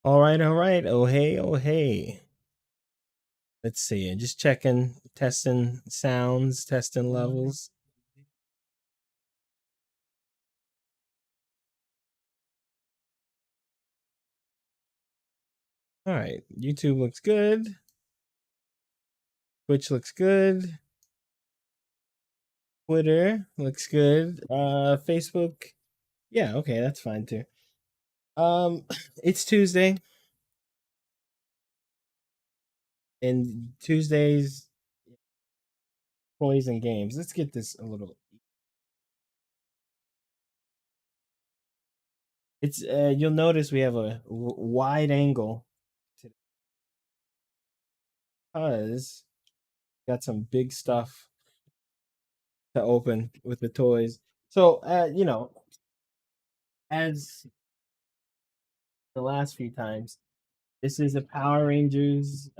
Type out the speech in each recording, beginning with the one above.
All right, all right. Oh hey, oh hey. Let's see. Just checking, testing sounds, testing levels. All right. YouTube looks good. Twitch looks good. Twitter looks good. Facebook. Yeah, okay, that's fine too. It's Tuesday, and Tuesdays toys and games. Let's get this a little. It's you'll notice we have a wide angle today because got some big stuff to open with the toys. So, as the last few times, this is a Power Rangers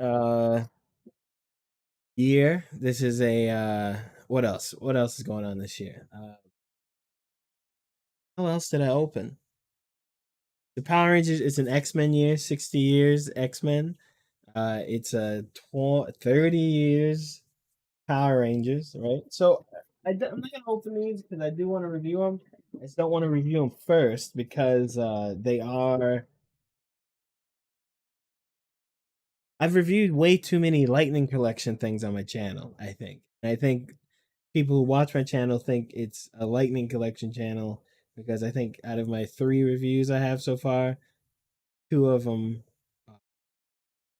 year. This is a what else? What else is going on this year? What else did I open? The Power Rangers. It's an X Men year. 60 years X Men. It's a 30 years Power Rangers, right? So I'm not gonna open these because I do want to review them. I just don't want to review them first because they are. I've reviewed way too many Lightning Collection things on my channel. I think people who watch my channel think it's a Lightning Collection channel because I think out of my 3 reviews I have so far, 2 of them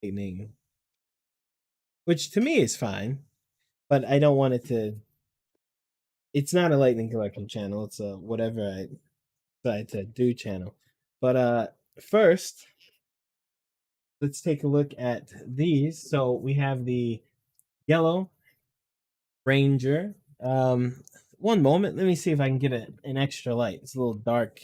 Lightning, which to me is fine, but I don't want it to. It's not a Lightning Collection channel. It's a whatever I decide to do channel. But first, let's take a look at these. So we have the yellow Ranger. One moment. Let me see if I can get an extra light. It's a little dark.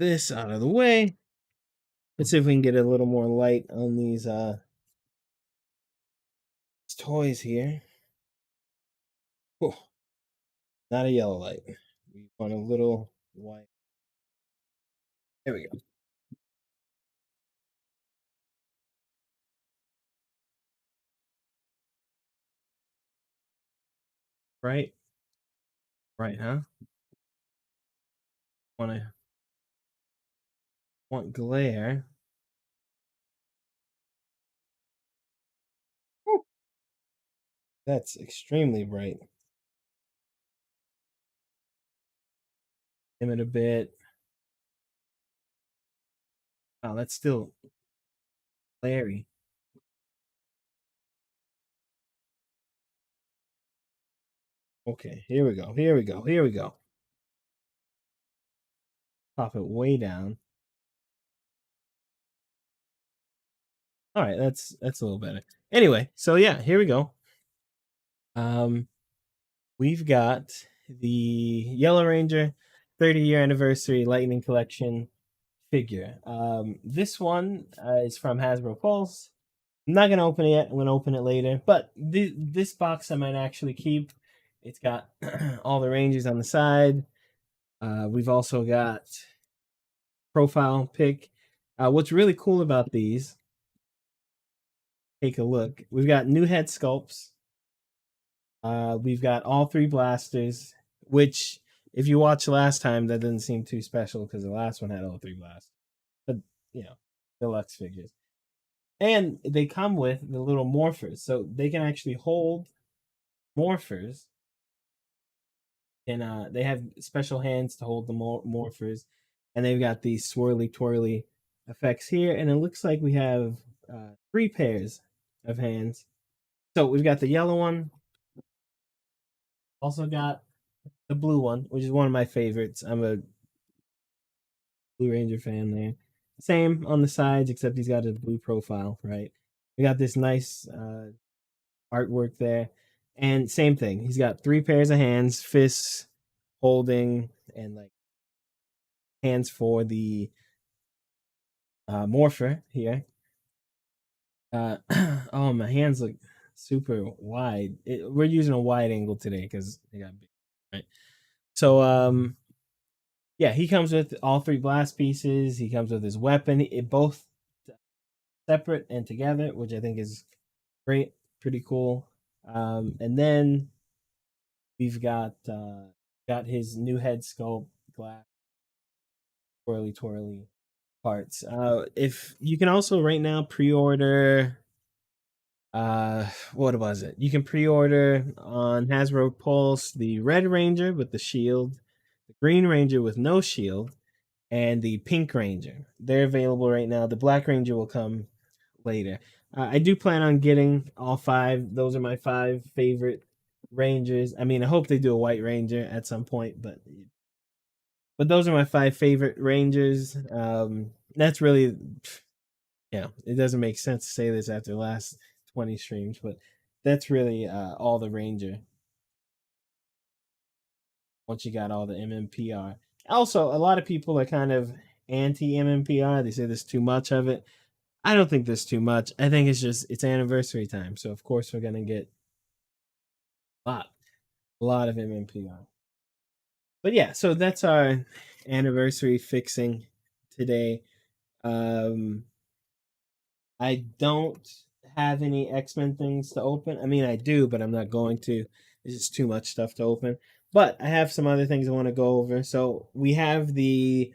This out of the way. Let's see if we can get a little more light on these toys here. Oh, not a yellow light. We want a little white. There we go. Right, right, huh? Want to want glare. Woo, that's extremely bright. Dim it a bit. Oh, that's still glary. Okay, here we go. Here we go. Here we go. Pop it way down. All right, that's a little better. Anyway, so yeah, here we go. Um, we've got the Yellow Ranger 30-year anniversary Lightning Collection figure. This one is from Hasbro Pulse. I'm not gonna open it yet. I'm gonna open it later. But this box I might actually keep. It's got all the Rangers on the side. We've also got profile pic. What's really cool about these? Take a look. We've got new head sculpts. We've got all 3 blasters, which if you watched last time, that didn't seem too special because the last one had all 3 blasters. But you know, deluxe figures. And they come with the little morphers, so they can actually hold morphers, and they have special hands to hold the morphers, and they've got these swirly twirly effects here, and it looks like we have 3 pairs of hands. So we've got the yellow one, also got the blue one, which is one of my favorites. I'm a Blue Ranger fan there. Same on the sides, except he's got his blue profile, right? We got this nice artwork there. And same thing. He's got three pairs of hands, fists holding, and like hands for the morpher here. Oh, my hands look super wide. We're using a wide angle today because they got big, right? So yeah, he comes with all three blast pieces. He comes with his weapon, both separate and together, which I think is great, pretty cool. And then we've got his new head sculpt, glass twirly parts. If you can also right now pre-order, what was it? You can pre-order on Hasbro Pulse the Red Ranger with the shield, the Green Ranger with no shield, and the Pink Ranger. They're available right now. The Black Ranger will come later. I do plan on getting all five. Those are my five favorite Rangers. I mean, I hope they do a White Ranger at some point, but those are my five favorite Rangers. That's really, yeah, it doesn't make sense to say this after the last 20 streams, but that's really all the Ranger once you got all the MMPR. Also, a lot of people are kind of anti MMPR. They say there's too much of it. I don't think there's too much. I think it's just it's anniversary time, so of course we're gonna get a lot of MMPR. But yeah, so that's our anniversary fixing today. Um, I don't have any X-Men things to open. I mean, I do, but I'm not going to. It's just too much stuff to open. But I have some other things I want to go over. So we have the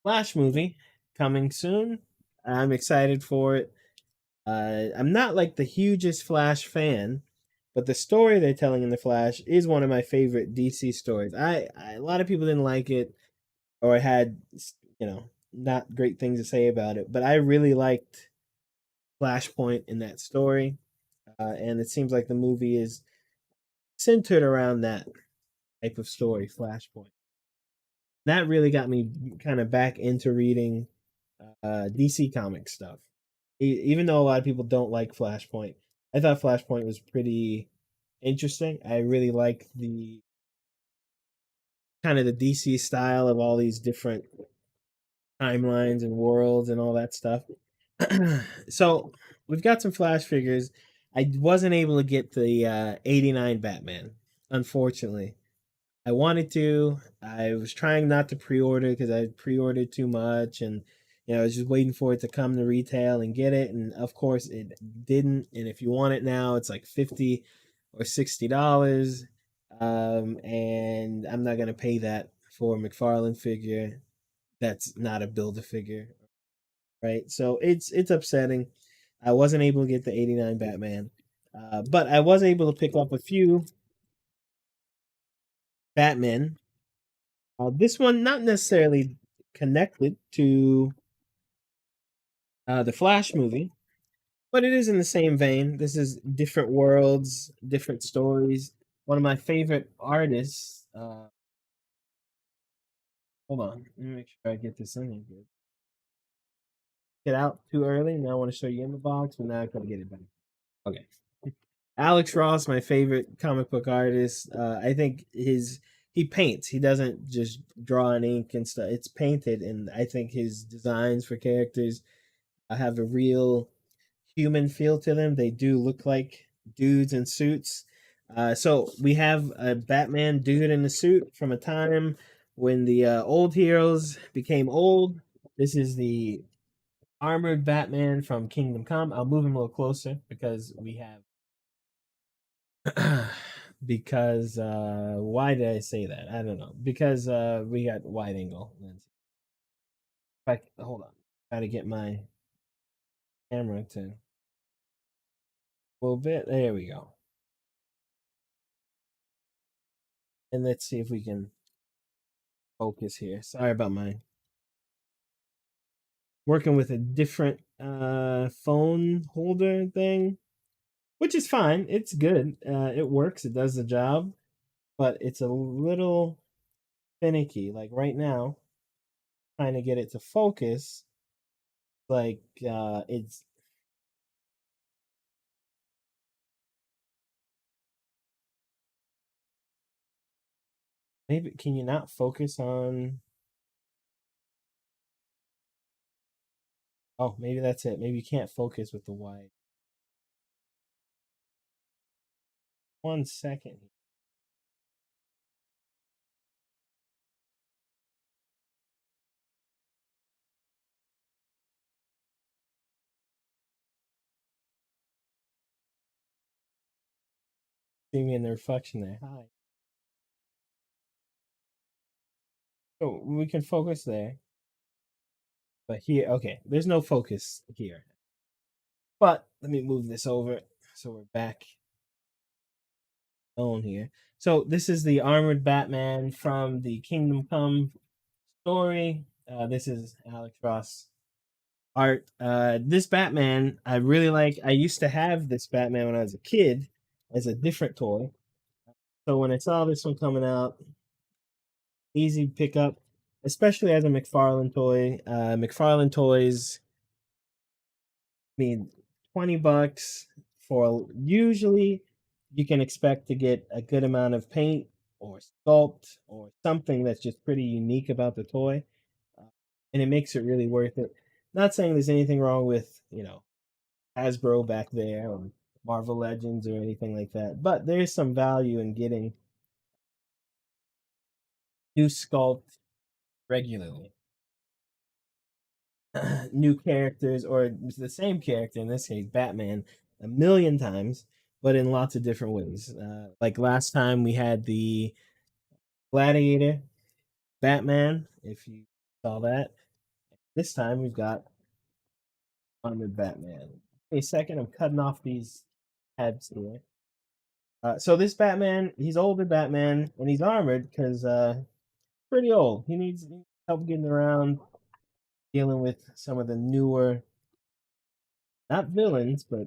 Flash movie coming soon. I'm excited for it. I'm not like the hugest Flash fan, but the story they're telling in the Flash is one of my favorite DC stories. A lot of people didn't like it or had not great things to say about it, but I really liked Flashpoint in that story, and it seems like the movie is centered around that type of story, Flashpoint. That really got me kind of back into reading DC comic stuff. Even though a lot of people don't like Flashpoint, I thought Flashpoint was pretty interesting. I really like the kind of the DC style of all these different timelines and worlds and all that stuff. So we've got some Flash figures. I wasn't able to get the '89 Batman, unfortunately. I wanted to. I was trying not to pre-order because I pre-ordered too much, and I was just waiting for it to come to retail and get it. And of course, it didn't. And if you want it now, it's like $50 or $60. And I'm not gonna pay that for a McFarlane figure. That's not a build a figure, right? So it's upsetting. I wasn't able to get the '89 Batman, but I was able to pick up a few Batman. This one not necessarily connected to the Flash movie, but it is in the same vein. This is different worlds, different stories. One of my favorite artists. Hold on, let me make sure I get this in here good. Get out too early. Now I want to show you in the box, but now I gotta get it back. Okay. Alex Ross, my favorite comic book artist. I think he paints. He doesn't just draw in ink and stuff. It's painted, and I think his designs for characters have a real human feel to them. They do look like dudes in suits. So we have a Batman dude in a suit from a time when the old heroes became old. This is the armored Batman from Kingdom Come. I'll move him a little closer because we have because why did I say that? I don't know. Because we got wide angle lens. Hold on. Gotta get my camera to a little bit. There we go. And let's see if we can focus here. Sorry about my working with a different phone holder thing, which is fine. It's good. It works. It does the job, but it's a little finicky. Like right now, trying to get it to focus, like it's Maybe can you not focus on? Oh, maybe that's it. Maybe you can't focus with the wide. 1 second. See me in the reflection there. Hi. So we can focus there, but here, okay. There's no focus here. But let me move this over so we're back on here. So this is the armored Batman from the Kingdom Come story. This is Alex Ross art. This Batman I really like. I used to have this Batman when I was a kid as a different toy. So when I saw this one coming out, easy pickup, especially as a McFarlane toy. McFarlane toys, I mean, $20 for usually you can expect to get a good amount of paint or sculpt or something that's just pretty unique about the toy, uh, and it makes it really worth it. Not saying there's anything wrong with Hasbro back there or Marvel Legends or anything like that, but there's some value in getting new sculpt regularly. New characters or the same character, in this case Batman, a million times, but in lots of different ways. Like last time we had the Gladiator Batman, if you saw that. This time we've got armored Batman. Wait a second, I'm cutting off these tabs here. So this Batman, he's older Batman, and he's armored because pretty old. He needs help getting around, dealing with some of the newer, not villains, but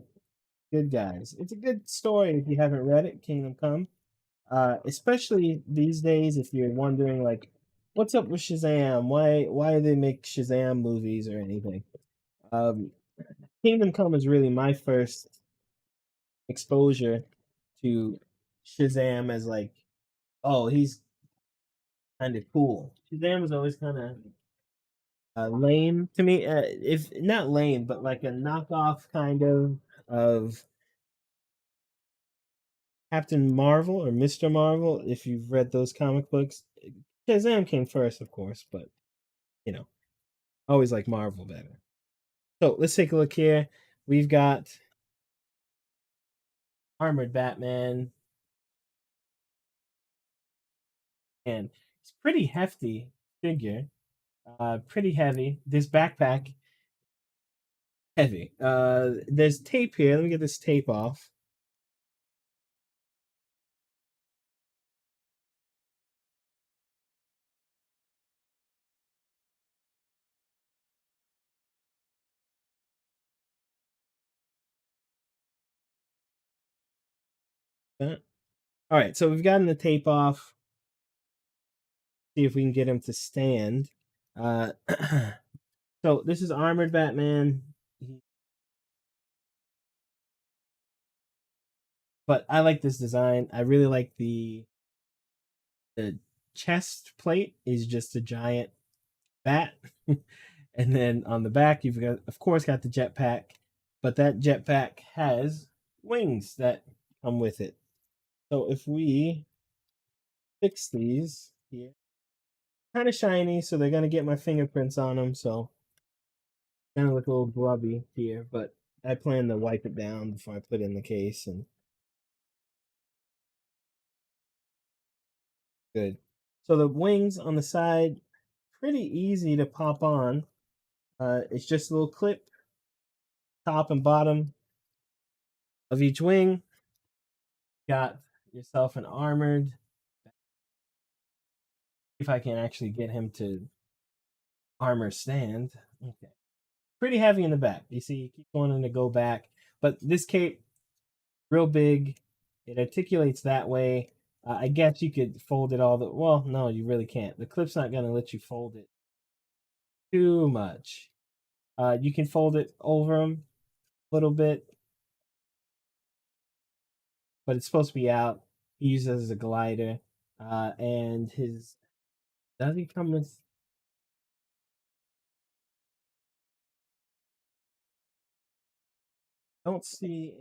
good guys. It's a good story if you haven't read it, Kingdom Come. Especially these days, if you're wondering like, what's up with Shazam? Why do they make Shazam movies or anything? Um, Kingdom Come is really my first exposure to Shazam as like, oh, he's kind of cool. Shazam was always kind of lame to me. If not lame, but like a knockoff kind of Captain Marvel or Mr. Marvel, if you've read those comic books. Shazam came first, of course, but you know, always like Marvel better. So let's take a look here. We've got Armored Batman, and it's pretty hefty figure. Pretty heavy. This backpack, heavy. There's tape here. Let me get this tape off. All right, so we've gotten the tape off. See if we can get him to stand. Uh, so this is Armored Batman. But I like this design. I really like the chest plate is just a giant bat. And then on the back you've got of course got the jetpack, but that jetpack has wings that come with it. So if we fix these here, kind of shiny, so they're gonna get my fingerprints on them, so kind of look a little grubby here, but I plan to wipe it down before I put it in the case and good. So the wings on the side, pretty easy to pop on. It's just a little clip, top and bottom of each wing. Got yourself an armored. If I can actually get him to armor stand. Okay. Pretty heavy in the back. You see, he keeps wanting to go back. But this cape, real big. It articulates that way. I guess you could fold it all the well, no, you really can't. The clip's not gonna let you fold it too much. You can fold it over him a little bit, but it's supposed to be out. He uses it as a glider. And his does he come with? Don't see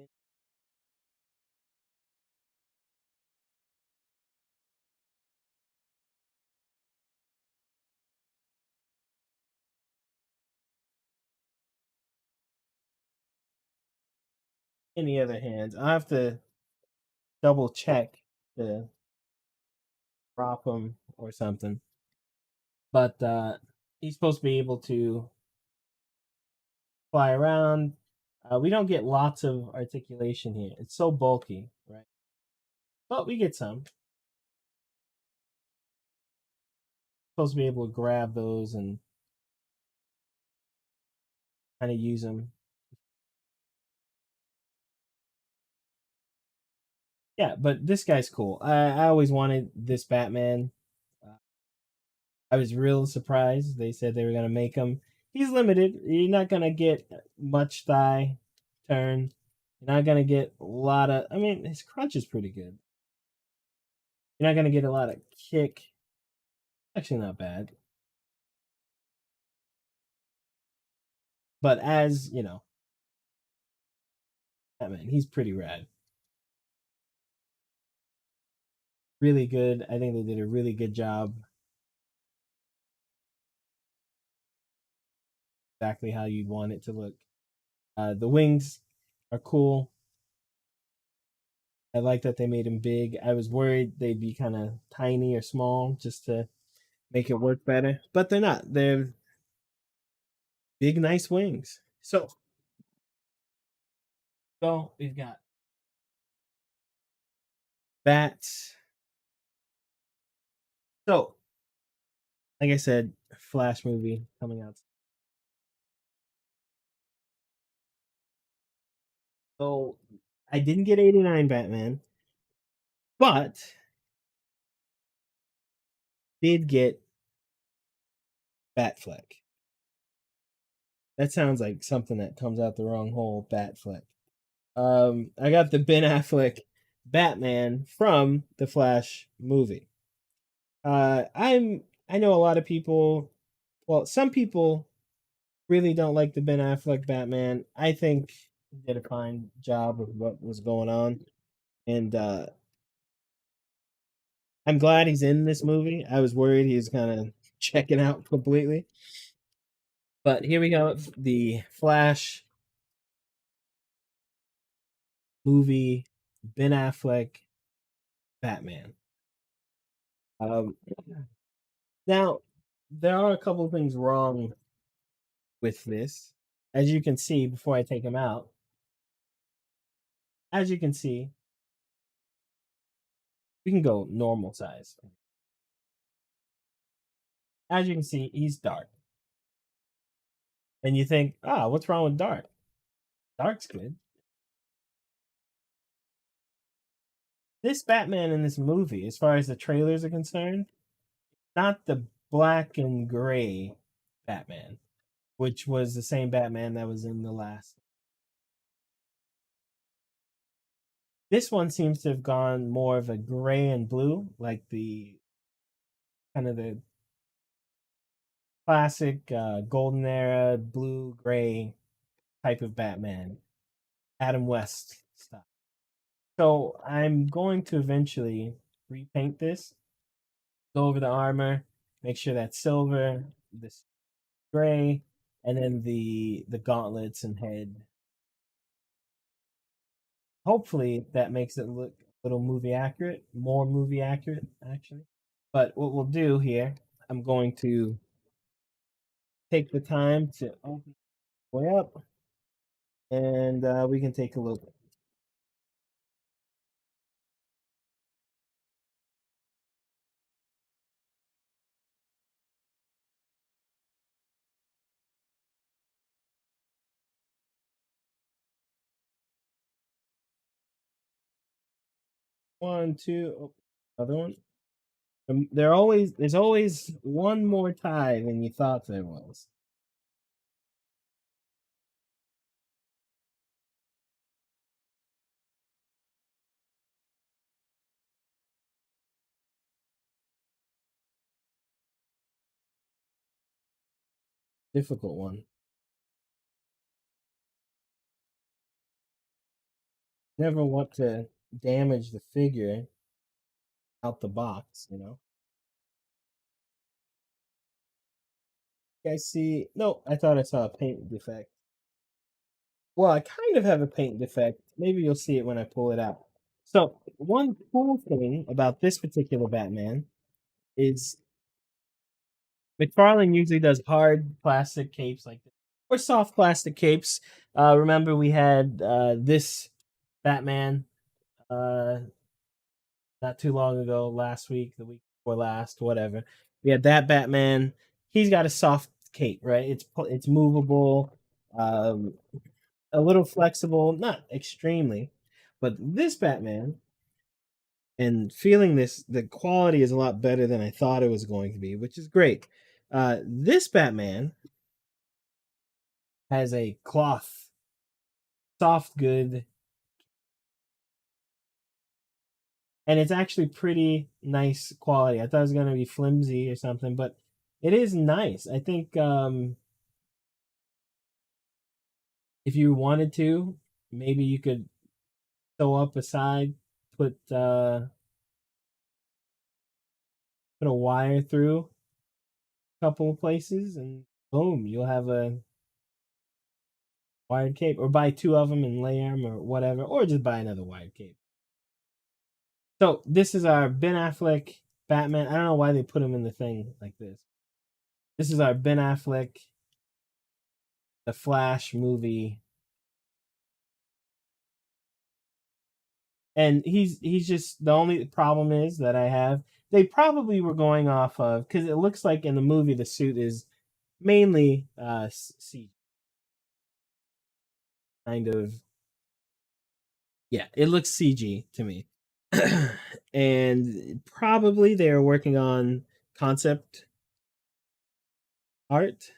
any other hands. I have to double check to drop him or something. But he's supposed to be able to fly around. We don't get lots of articulation here. It's so bulky, right? But we get some. Supposed to be able to grab those and kind of use them. Yeah, but this guy's cool. I always wanted this Batman. Uh, I was real surprised. They said they were gonna make him. He's limited. You're not gonna get much thigh turn. You're not gonna get a lot of. I mean, his crunch is pretty good. You're not gonna get a lot of kick. Actually, not bad. But as you know, Batman, he's pretty rad. Really good. I think they did a really good job. Exactly how you'd want it to look. The wings are cool. I like that they made him big. I was worried they'd be kind of tiny or small just to make it work better, but they're not. They're big, nice wings. So we've got bats. So, like I said, Flash movie coming out. So I didn't get 89 Batman, but did get Batfleck. That sounds like something that comes out the wrong hole, Batfleck. I got the Ben Affleck Batman from the Flash movie. I know a lot of people. Well, some people really don't like the Ben Affleck Batman. I think he did a fine job of what was going on, and I'm glad he's in this movie. I was worried he was kind of checking out completely, but here we go. The Flash movie, Ben Affleck Batman. Um, Now, there are a couple of things wrong with this. As you can see, before I take him out, as you can see, we can go normal size. As you can see, he's dark. And you think, ah, what's wrong with dark? Dark's good. This Batman in this movie, as far as the trailers are concerned, not the black and gray Batman, which was the same Batman that was in the last. This one seems to have gone more of a gray and blue, like the kind of the classic golden era blue gray type of Batman, Adam West style. So I'm going to eventually repaint this, go over the armor, make sure that's silver, this gray, and then the gauntlets and head. Hopefully that makes it look a little movie accurate, more movie accurate actually. But what we'll do here, I'm going to take the time to open the way up, and we can take a look. 1, 2, oh, another one. There's always one more tie than you thought there was. difficult one. Never want to damage the figure out the box, you know. I see. No, I thought I saw a paint defect. Well, I kind of have a paint defect. Maybe you'll see it when I pull it out. So, one cool thing about this particular Batman is McFarlane usually does hard plastic capes like this, or soft plastic capes. Remember, we had this Batman uh, not too long ago, last week, the week before last, whatever. We had that Batman. He's got a soft cape, right? It's movable, um, a little flexible, not extremely, but this Batman, and feeling this, the quality is a lot better than I thought it was going to be, which is great. This Batman has a cloth, soft good, and it's actually pretty nice quality. I thought it was gonna be flimsy or something, but it is nice. I think if you wanted to, maybe you could sew up a side, put put a wire through a couple of places, and boom, you'll have a wired cape. Or buy two of them and layer them, or whatever, or just buy another wired cape. So this is our Ben Affleck Batman. I don't know why they put him in the thing like this. This is our Ben Affleck, the Flash movie, and he's just, the only problem is that I have. They probably were going off of, because it looks like in the movie the suit is mainly C kind of, yeah, it looks CG to me. And probably they are working on concept art,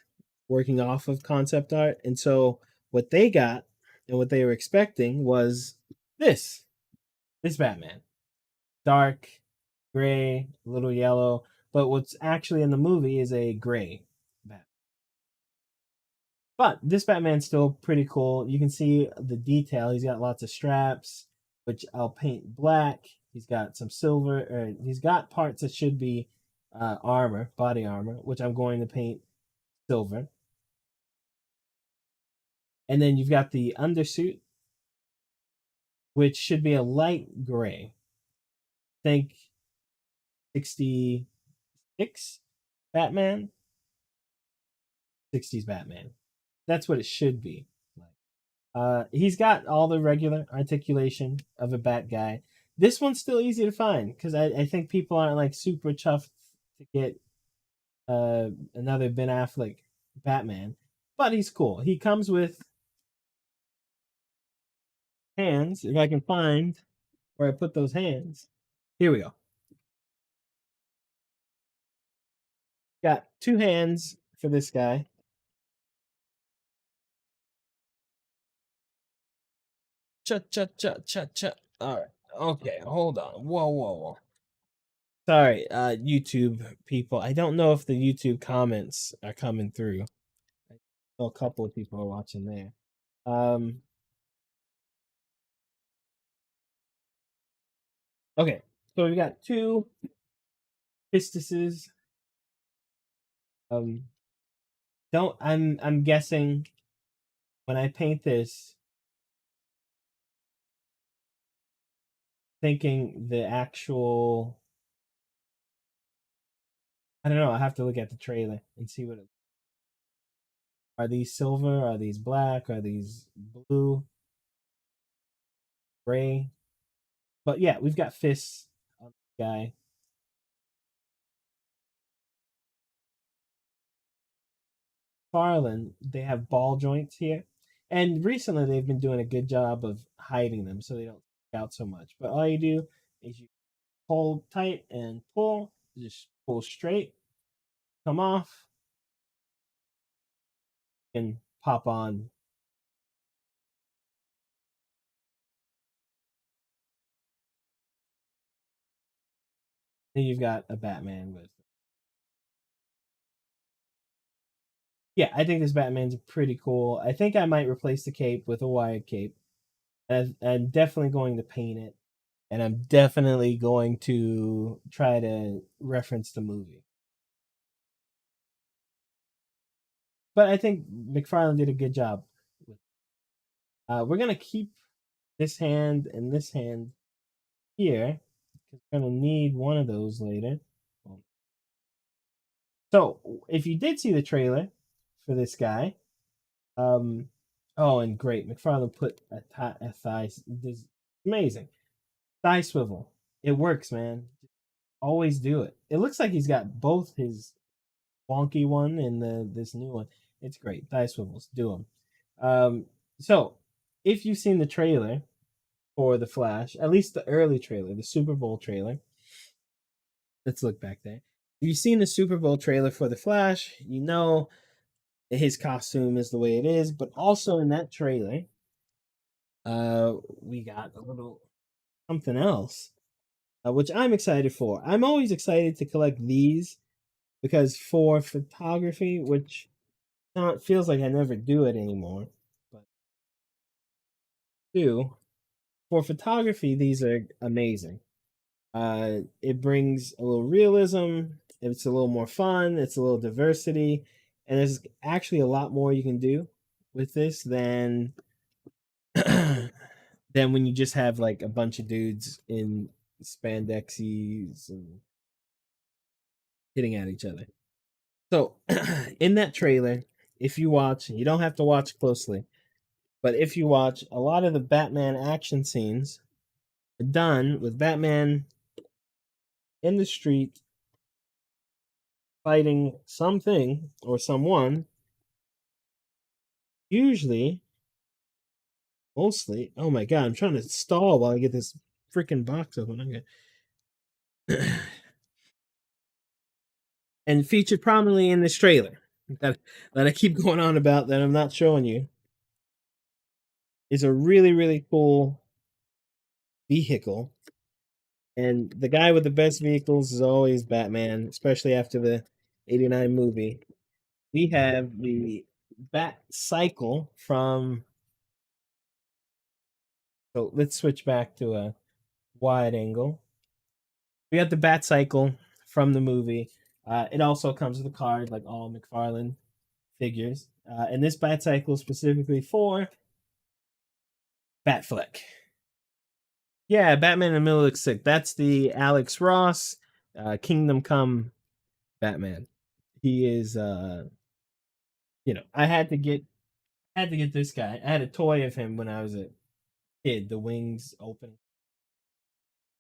working off of concept art. And so what they got and what they were expecting was this this Batman. Dark, gray, a little yellow. But what's actually in the movie is a gray Batman. But this Batman's still pretty cool. You can see the detail. He's got lots of straps, which I'll paint black. He's got some silver, or he's got parts that should be armor, body armor, which I'm going to paint silver. And then you've got the undersuit, which should be a light gray. Think 66 Batman, 60s Batman. That's what it should be. He's got all the regular articulation of a bat guy. This one's still easy to find because I think people aren't like super chuffed to get another Ben Affleck Batman, but he's cool. He comes with hands. If I can find where I put those hands, here we go. Got two hands for this guy. Cha cha cha cha cha. All right. Okay, hold on. Whoa, whoa, whoa. Sorry, YouTube people. I don't know if the YouTube comments are coming through. I know a couple of people are watching there. Um, okay, so we got two pistuses. Um, don't I'm guessing when I paint this, thinking the actual. I don't know. I have to look at the trailer and see what it. Are these silver? Are these black? Are these blue? Gray? But yeah, we've got fists on the guy. Farland, they have ball joints here. And recently they've been doing a good job of hiding them so they don't stick out so much. But all you do is you hold tight and pull, just pull straight, come off, and pop on. Then you've got a Batman with Yeah, I think this Batman's pretty cool. I think I might replace the cape with a wired cape. I'm definitely going to paint it, and I'm definitely going to try to reference the movie. But I think McFarlane did a good job. We're gonna keep this hand and this hand here. We're gonna need one of those later. So if you did see the trailer for this guy, um, oh, and great, McFarlane put a thigh. This amazing thigh swivel. It works, man. Always do it. It looks like he's got both his wonky one and this new one. It's great. Thigh swivels. Do them. So if you've seen the trailer for the Flash, at least the early trailer, the Super Bowl trailer. Let's look back there. If you've seen the Super Bowl trailer for the Flash, you know his costume is the way it is. But also in that trailer, we got a little something else, which I'm excited for. I'm always excited to collect these because for photography, which it feels like I never do it anymore, but do for photography, these are amazing. It brings a little realism. It's a little more fun. It's a little diversity, and there's actually a lot more you can do with this than than when you just have like a bunch of dudes in spandexes and hitting at each other. So, in that trailer, if you watch, you don't have to watch closely, but if you watch, a lot of the Batman action scenes are done with Batman in the street fighting something or someone, usually, mostly. Oh my god, I'm trying to stall while I get this freaking box open. Okay. And featured prominently in this trailer that, that I keep going on about that I'm not showing you is a really, really cool vehicle. And the guy with the best vehicles is always Batman, especially after the 89 movie. We have the Bat Cycle from. So let's switch back to a wide angle. We got the Bat Cycle from the movie. It also comes with a card, like all McFarlane figures. And this Bat Cycle specifically for Batfleck. Yeah, Batman in the Middle looks sick. That's the Alex Ross Kingdom Come Batman. He is I had to get this guy. I had a toy of him when I was a kid. The wings open.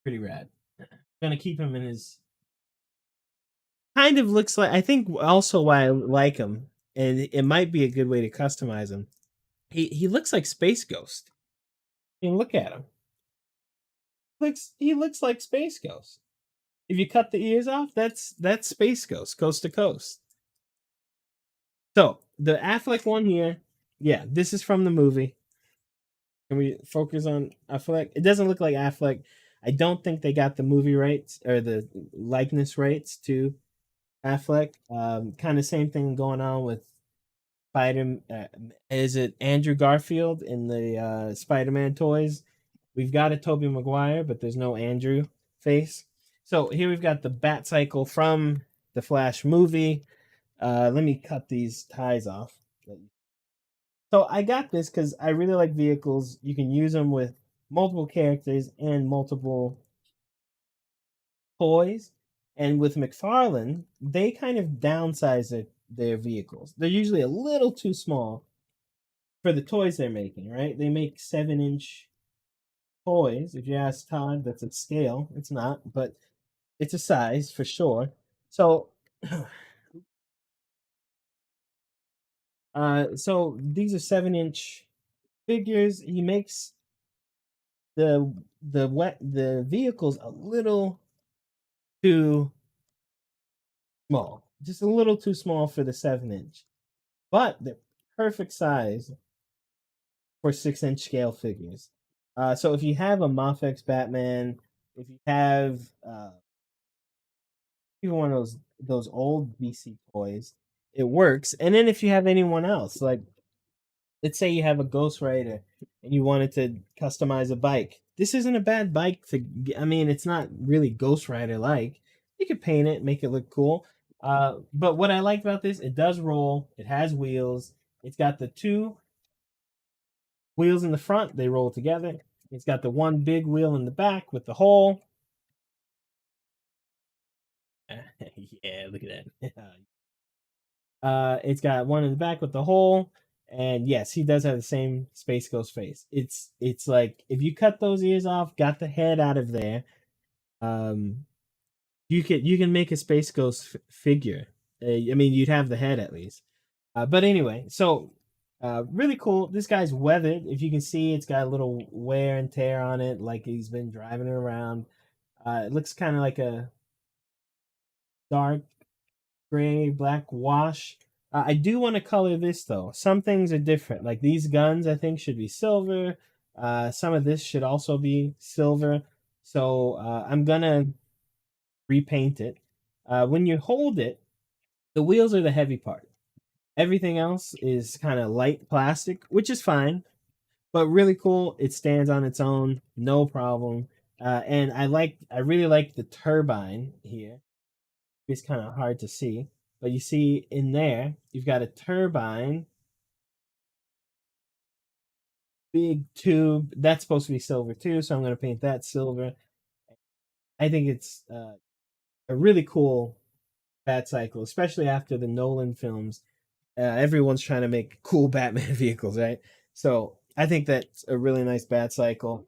Pretty rad. Gonna keep him in his kind of looks like I think also why I like him, and it might be a good way to customize him. He looks like Space Ghost. I mean, look at him. He looks like Space Ghost. If you cut the ears off, that's Space Ghost, coast to coast. So the Affleck one here, yeah, this is from the movie. Can we focus on Affleck? It doesn't look like Affleck. I don't think they got the movie rights or the likeness rights to Affleck. Kind of same thing going on with Spider. Is it Andrew Garfield in the Spider-Man toys? We've got a Tobey Maguire, but there's no Andrew face. So here we've got the Bat Cycle from the Flash movie. Let me cut these ties off. So I got this because I really like vehicles. You can use them with multiple characters and multiple toys. And with McFarlane, they kind of downsize their vehicles. They're usually a little too small for the toys they're making, right? They make 7-inch toys. If you ask Todd, that's a scale. It's not, but it's a size for sure. So, so these are 7-inch figures. He makes the vehicles a little too small, just a little too small for the 7-inch, but they're perfect size for 6-inch scale figures. So if you have a Mafex Batman, if you have even one of those old DC toys, it works. And then if you have anyone else, like let's say you have a ghostwriter and you wanted to customize a bike. This isn't a bad bike to. I mean, it's not really ghostwriter like. You could paint it, make it look cool. But what I like about this, it does roll. It has wheels. It's got the two wheels in the front. They roll together. It's got the one big wheel in the back with the hole. Yeah, look at that. It's got one in the back with the hole, and yes, he does have the same Space Ghost face. It's like if you cut those ears off, got the head out of there, um, you can make a Space Ghost figure. I mean, you'd have the head at least. But anyway, so really cool. This guy's weathered. If you can see, it's got a little wear and tear on it, like he's been driving it around. It looks kind of like a dark gray, black wash. I do want to color this though. Some things are different. Like these guns, I think should be silver. Some of this should also be silver. So I'm gonna repaint it. When you hold it, the wheels are the heavy part. Everything else is kind of light plastic, which is fine, but really cool. It stands on its own, no problem. And I really like the turbine here. It's kind of hard to see, but you see in there, you've got a turbine, big tube. That's supposed to be silver too, so I'm going to paint that silver. I think it's a really cool Bat Cycle, especially after the Nolan films. Everyone's trying to make cool Batman vehicles, right? So I think that's a really nice Bat Cycle.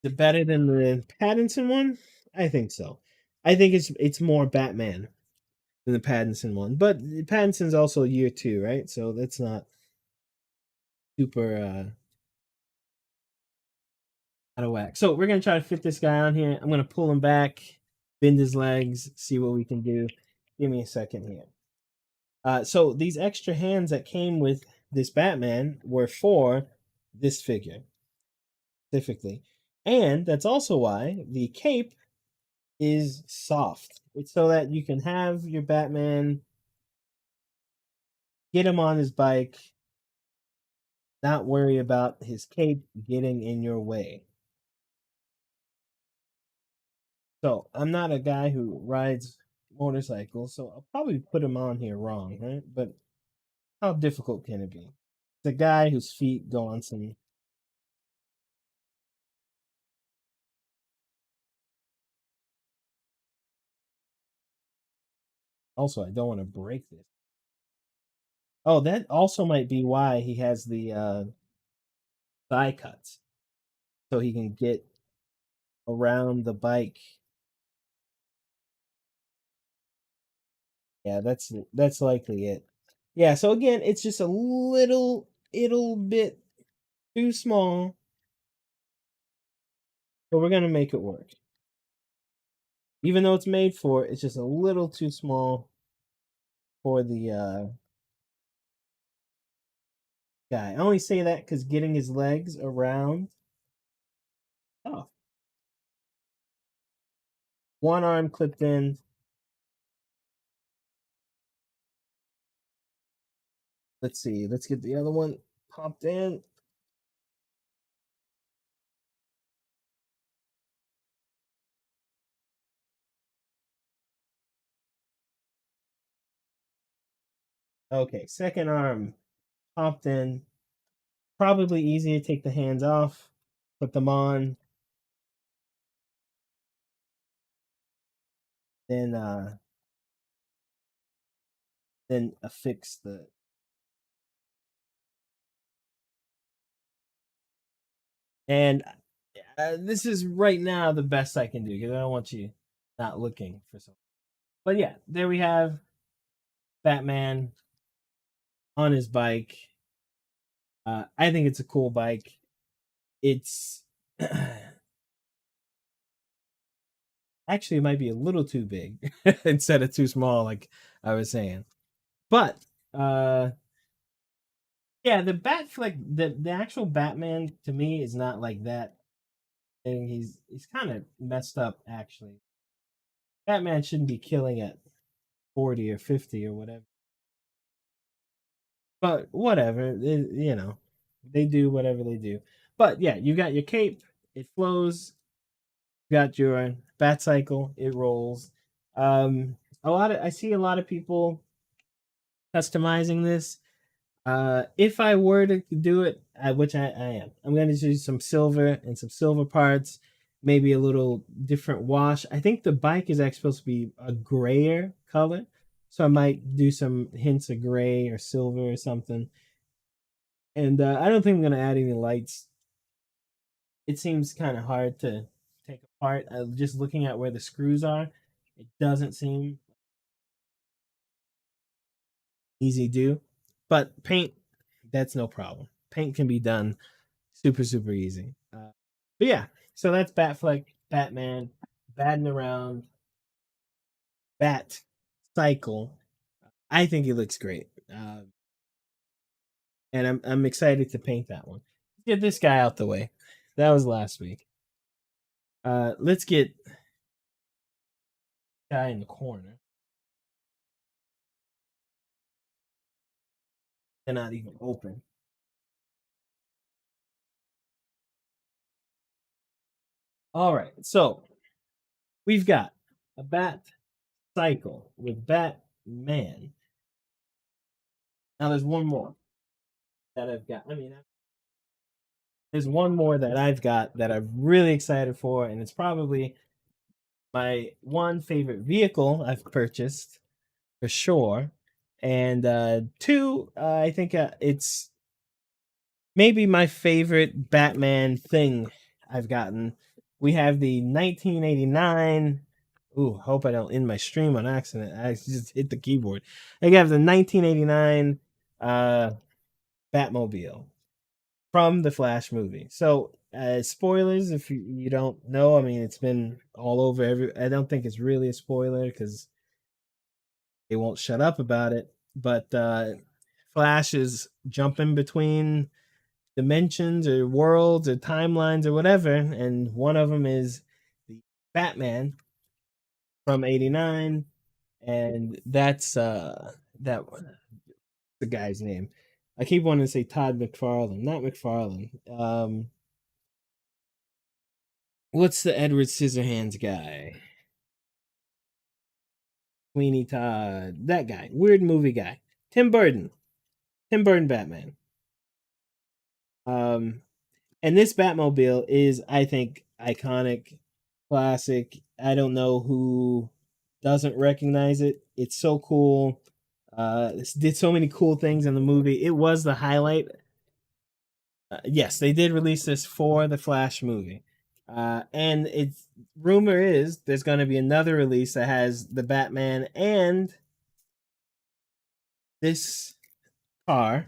Is it better than the Pattinson one? I think so. I think it's more Batman than the Pattinson one. But Pattinson's also year two, right? So that's not super out of whack. So we're gonna try to fit this guy on here. I'm gonna pull him back, bend his legs, see what we can do. Give me a second here. So these extra hands that came with this Batman were for this figure specifically, and that's also why the cape is soft. It's so that you can have your Batman, get him on his bike, not worry about his cape getting in your way. So I'm not a guy who rides motorcycles, so I'll probably put him on here wrong, right? But how difficult can it be? It's a guy whose feet go on some. Also, I don't want to break this. Oh, that also might be why he has the thigh cuts, so he can get around the bike. Yeah, that's likely it. Yeah, so again, it's just a little bit too small, but we're gonna make it work. Even though it's made for it, it's just a little too small for the guy. I only say that because getting his legs around. Oh, one arm clipped in. Let's see. Let's get the other one popped in. Okay, second arm popped in. Probably easy to take the hands off, put them on, then affix the. And this is right now the best I can do because I don't want you not looking for something. But yeah, there we have Batman on his bike. I think it's a cool bike. It's actually it might be a little too big instead of too small, like I was saying. But uh, yeah, the Batfleck, the actual Batman to me is not like that thing. He's kind of messed up actually. Batman shouldn't be killing it. 40 or 50 or whatever. But whatever, they do whatever they do. But yeah, you got your cape, it flows. You got your bat cycle, it rolls. I see a lot of people customizing this. If I were to do it, which I am, I'm going to do some silver and some silver parts, maybe a little different wash. I think the bike is actually supposed to be a grayer color, so I might do some hints of gray or silver or something. And I don't think I'm going to add any lights. It seems kind of hard to take apart. Just looking at where the screws are, it doesn't seem easy to do. But paint, that's no problem. Paint can be done super, super easy. But yeah, so that's Batfleck, Batman, batting around, Bat Cycle. I think it looks great. And I'm excited to paint that one. Get this guy out the way. That was last week. Let's get guy in the corner. They're not even open. All right, so we've got a Bat Cycle with Batman. Now there's one more that I've got. There's one more that I've got that I'm really excited for, and it's probably my one favorite vehicle I've purchased for sure. And two, I think it's maybe my favorite Batman thing I've gotten. We have the 1989. Ooh, hope I don't end my stream on accident. I just hit the keyboard. I have the 1989 uh, Batmobile from the Flash movie. So, spoilers if you don't know. I mean, it's been all over every. I don't think it's really a spoiler because they won't shut up about it. But Flash is jumping between dimensions or worlds or timelines or whatever, and one of them is the Batman from '89, and that's that one. The guy's name. I keep wanting to say Todd McFarlane, not McFarlane. What's the Edward Scissorhands guy? Sweeney Todd, that guy, weird movie guy. Tim Burton, Tim Burton Batman. Um, and this Batmobile is, I think, iconic, classic. I don't know who doesn't recognize it. It's so cool. It did so many cool things in the movie. It was the highlight. Yes, they did release this for the Flash movie. And it's rumor is there's going to be another release that has the Batman and this car,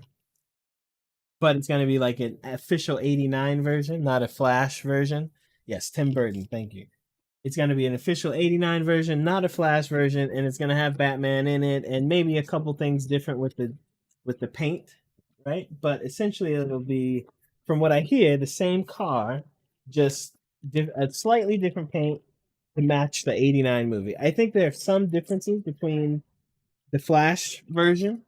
but it's going to be like an official '89 version, not a Flash version. Yes, Tim Burton, thank you. It's going to be an official '89 version, not a Flash version, and it's going to have Batman in it, and maybe a couple things different with the paint, right? But essentially, it'll be, from what I hear, the same car, just a slightly different paint to match the '89 movie. I think there are some differences between the Flash version.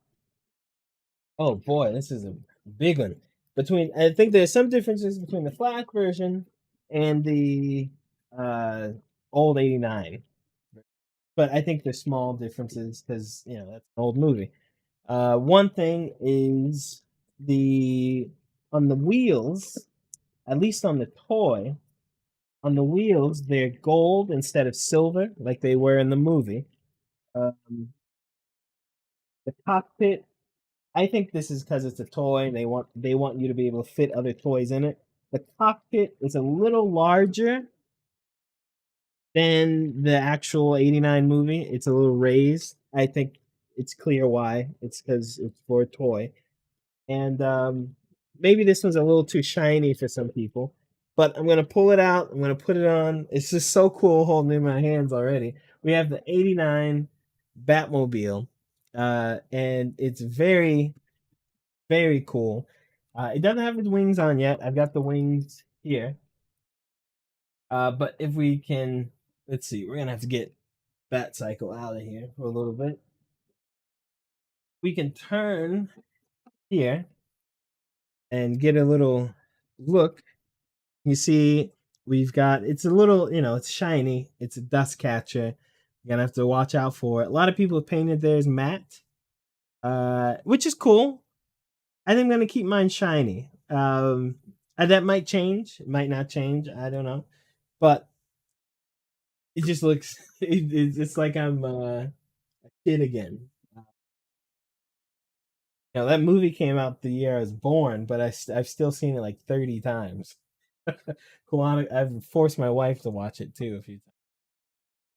Oh boy, this is a big one. I think there's some differences between the Flash version and the uh, old '89, but I think there's small differences because that's an old movie. One thing is the on the wheels, at least on the toy, on the wheels they're gold instead of silver like they were in the movie. Um, the cockpit, I think this is because it's a toy. They want you to be able to fit other toys in it. The cockpit is a little larger than the actual '89 movie. It's a little raised. I think it's clear why. It's because it's for a toy, and maybe this one's a little too shiny for some people. But I'm gonna pull it out. I'm gonna put it on. It's just so cool holding it in my hands already. We have the '89 Batmobile, and it's very very cool. It doesn't have its wings on yet. I've got the wings here. But if we can, let's see, we're gonna have to get bat cycle out of here for a little bit. We can turn here and get a little look. You see, we've got it's a little, it's shiny. It's a dust catcher. You're gonna have to watch out for it. A lot of people have painted theirs matte, which is cool. I think I'm gonna keep mine shiny. That might change. It might not change. I don't know, but it just looks. It's like I'm a kid again. That movie came out the year I was born, but I've still seen it like 30 times. I've forced my wife to watch it too a few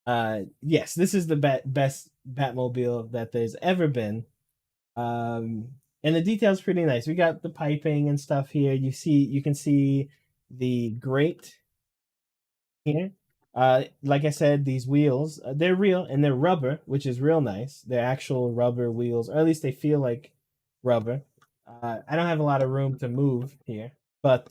times. Yes, this is the best Batmobile that there's ever been. Um, and the details pretty nice. We got the piping and stuff here. You can see the grate here. Like I said, these wheels, they're real and they're rubber, which is real nice. They're actual rubber wheels, or at least they feel like rubber. I don't have a lot of room to move here, but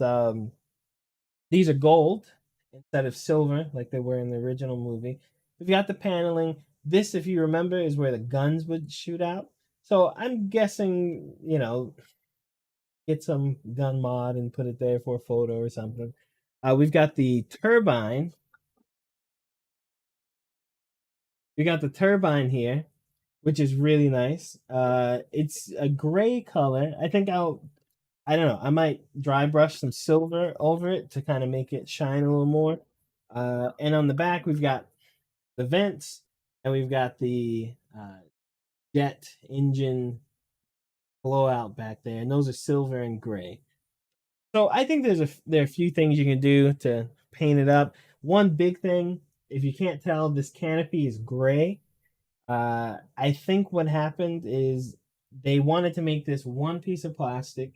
these are gold instead of silver like they were in the original movie. We've got the paneling. This, if you remember, is where the guns would shoot out. So I'm guessing, get some gun mod and put it there for a photo or something. We've got the turbine. We got the turbine here, which is really nice. It's a gray color. I don't know. I might dry brush some silver over it to kind of make it shine a little more. And on the back, we've got the vents, and we've got the jet engine blowout back there, and those are silver and gray. So I think there are a few things you can do to paint it up. One big thing, if you can't tell, this canopy is gray. I think what happened is they wanted to make this one piece of plastic.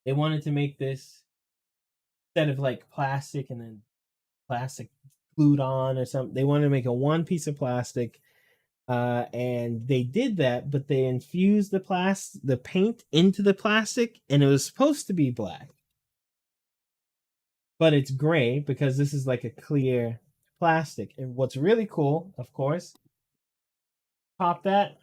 They wanted to make this instead of like plastic and then plastic glued on or something. They wanted to make a one piece of plastic, and they did that, but they infused the paint into the plastic, and it was supposed to be black, but it's gray because this is like a clear plastic. And what's really cool, of course, pop that,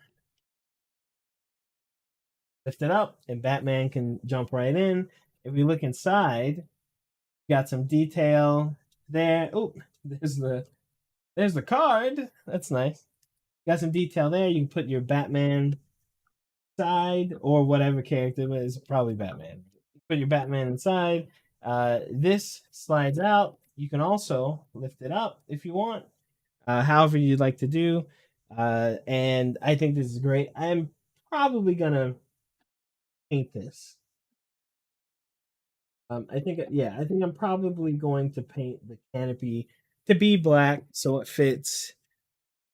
lift it up, and Batman can jump right in. If we look inside, got some detail there. Oh, there's the card. That's nice. Got some detail there. You can put your Batman side or whatever character, but it's probably Batman. Put your Batman inside. This slides out. You can also lift it up if you want, however you'd like to do. And I think this is great. I'm probably gonna paint this. I think I'm probably going to paint the canopy to be black so it fits.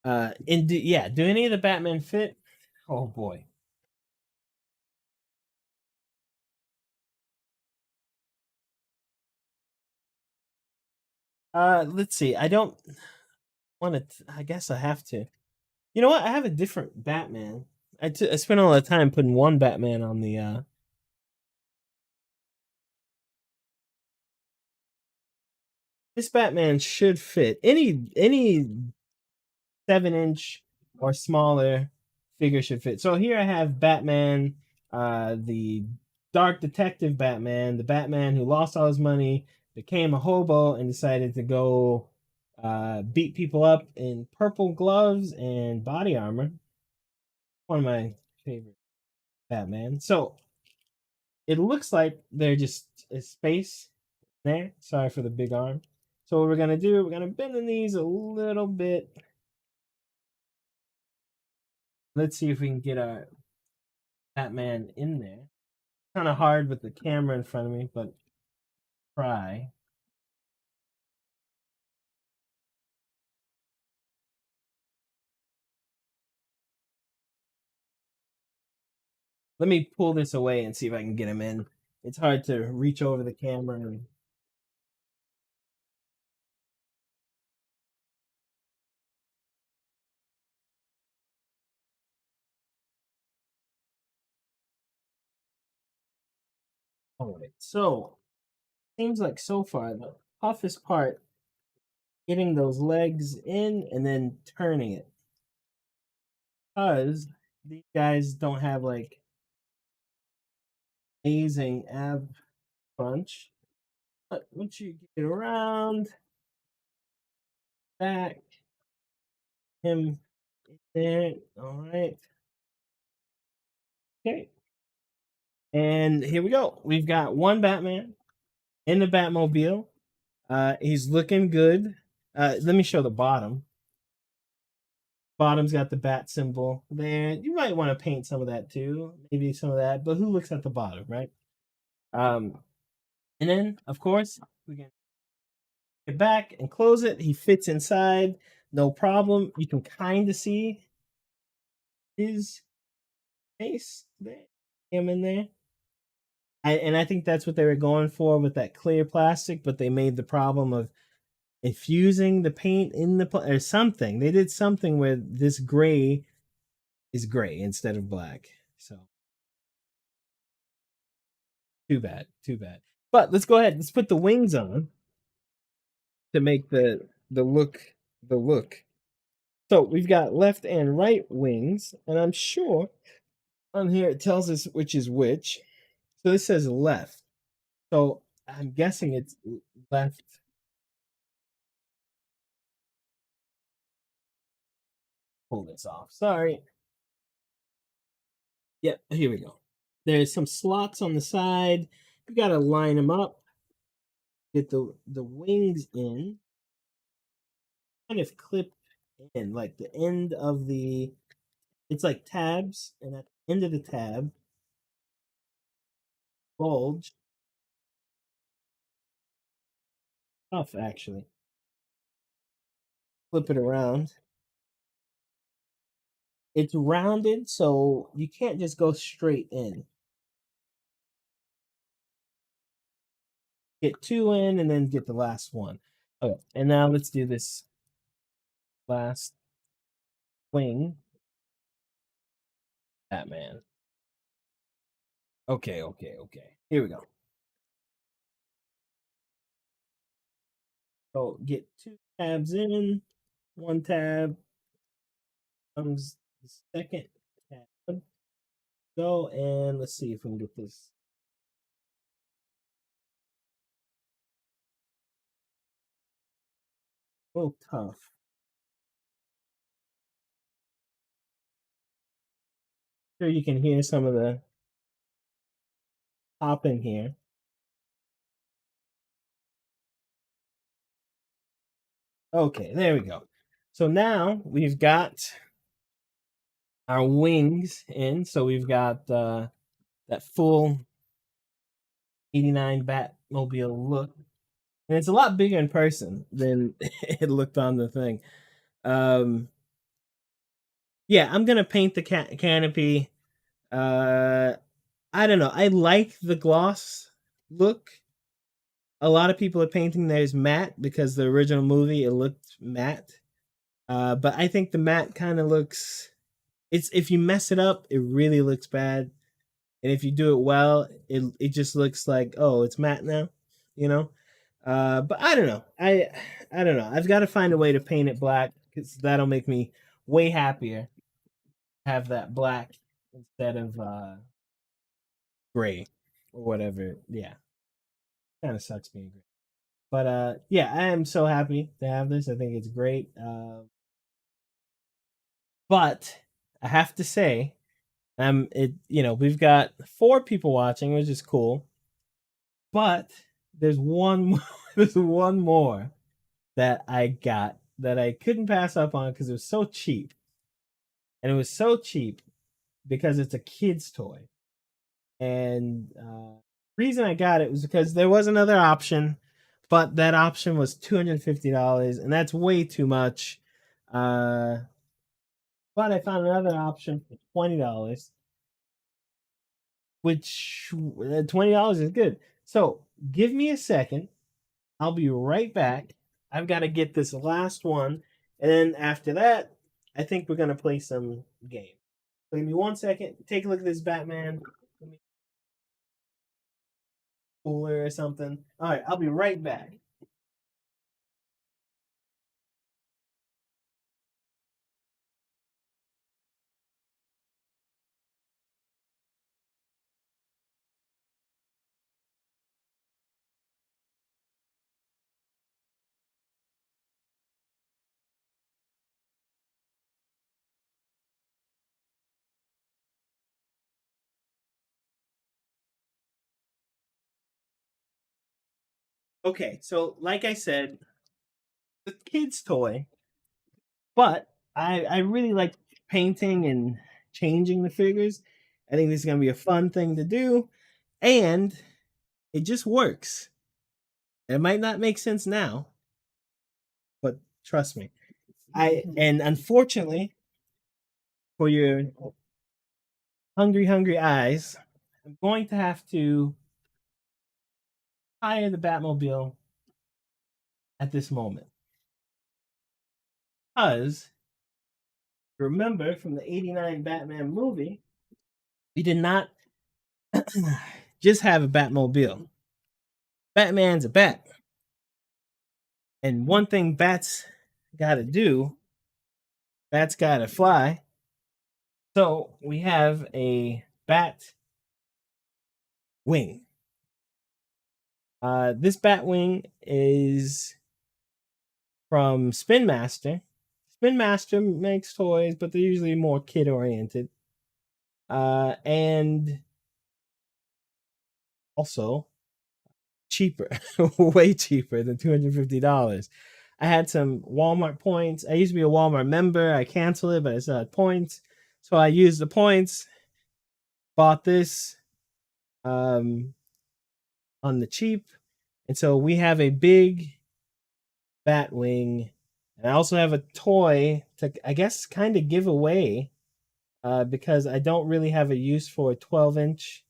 Do any of the Batman fit? Oh boy. Let's see. I don't want to. I guess I have to. You know what? I have a different Batman. I spent all the time putting one Batman on the. This Batman should fit any 7-inch or smaller figure should fit. So here I have Batman, the dark detective Batman, the Batman who lost all his money, became a hobo, and decided to go beat people up in purple gloves and body armor. One of my favorite Batman. So it looks like they're just a space there. Sorry for the big arm. So what we're gonna do, we're gonna bend the knees a little bit. Let's see if we can get our Batman in there. Kind of hard with the camera in front of me, but try. Let me pull this away and see if I can get him in. It's hard to reach over the camera and all right. So seems like so far the toughest part getting those legs in and then turning it. Because these guys don't have like amazing ab crunch. But once you get around, back, him there. All right. Okay. And here we go. We've got one Batman in the Batmobile. He's looking good. Let me show the bottom. Bottom's got the bat symbol there. You might want to paint some of that too, maybe some of that. But who looks at the bottom, right? Um, and then of course we can get back and close it. He fits inside, no problem. You can kind of see his face there, him in there. I think that's what they were going for with that clear plastic, but they made the problem of infusing the paint in the or something. They did something where this gray is gray instead of black. So too bad, too bad. But let's go ahead. Let's put the wings on to make the look the look. So we've got left and right wings, and I'm sure on here it tells us which is which. So this says left. So I'm guessing it's left. Pull this off. Sorry. Yep, here we go. There's some slots on the side. You got to line them up. Get the wings in. Kind of clip in, like the end of the. It's like tabs, and at the end of the tab, bulge off. Actually, flip it around. It's rounded, so you can't just go straight in. Get two in, and then get the last one. Okay, and now let's do this last wing. Batman. Okay, okay, okay. Here we go. So get two tabs in, one tab comes the second tab. Go and let's see if we can get this. Oh, tough. Sure, you can hear some of the popping here. Okay, there we go. So now we've got our wings in. So we've got that full 89 Batmobile look. And it's a lot bigger in person than it looked on the thing. Um, yeah, I'm gonna paint the canopy. Uh, I don't know. I like the gloss look. A lot of people are painting theirs matte because the original movie it looked matte. But I think the matte kind of looks. It's if you mess it up, it really looks bad, and if you do it well, it just looks like oh, it's matte now, you know. But I don't know. I don't know. I've got to find a way to paint it black because that'll make me way happier. Have that black instead of gray or whatever. Yeah, kind of sucks being gray. But yeah, I am so happy to have this. I think it's great. But I have to say, it we've got four people watching, which is cool. But there's one there's one more that I got that I couldn't pass up on because it was so cheap, and it was so cheap because it's a kid's toy. And reason I got it was because there was another option, but that option was $250, and that's way too much. Uh, but I found another option for $20, which $20 is good. So give me a second. I'll be right back. I've got to get this last one, and then after that, I think we're gonna play some game. So give me 1 second. Take a look at this Batman. Cooler or something. All right, I'll be right back. Okay, so like I said, the kid's toy, but I really like painting and changing the figures. I think this is gonna be a fun thing to do, and it just works. It might not make sense now, but trust me. I and unfortunately for your hungry eyes, I'm going to have to hire the Batmobile at this moment. Because remember from the '89 Batman movie, we did not just have a Batmobile. Batman's a bat. And one thing bats gotta do, bats gotta fly. So we have a bat wing. This bat wing is from Spin Master. Spin Master makes toys, but they're usually more kid oriented. And also cheaper, way cheaper than $250. I had some Walmart points. I used to be a Walmart member. I canceled it, but I still had points. So I used the points, bought this on the cheap. And so we have a big bat wing. And I also have a toy to, I guess, kind of give away because I don't really have a use for a 12-inch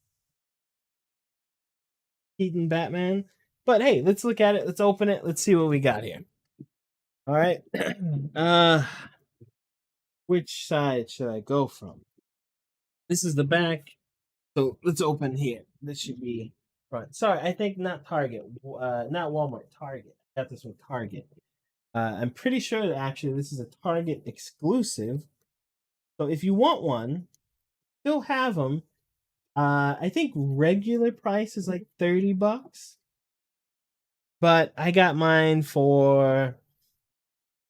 Keaton Batman. But hey, let's look at it. Let's open it. Let's see what we got here. All right. uh which side should I go from? This is the back. So let's open here. This should be front. Sorry, I think not Target. Not Walmart, Target. I got this from Target. I'm pretty sure that actually this is a Target exclusive. So if you want one, still have them. I think regular price is like $30, but I got mine for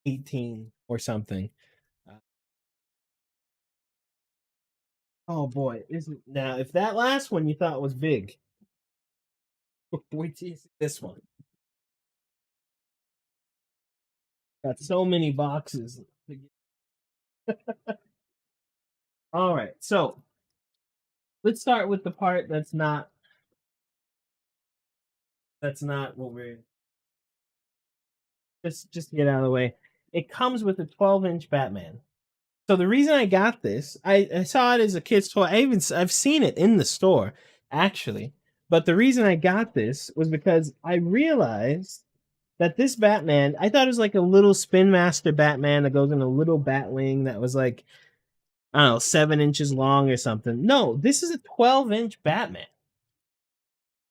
18 or something. Uh, oh boy, now if that last one you thought was big, wait till you see this one. Got so many boxes. All right, so let's start with the part that's not what we're just to get out of the way. It comes with a 12-inch Batman. So the reason I got this, I saw it as a kid's toy. I've seen it in the store actually, but the reason I got this was because I realized that this Batman, I thought it was like a little Spin Master Batman that goes in a little Batwing that was like I don't know 7 inches long or something. No, this is a 12-inch Batman.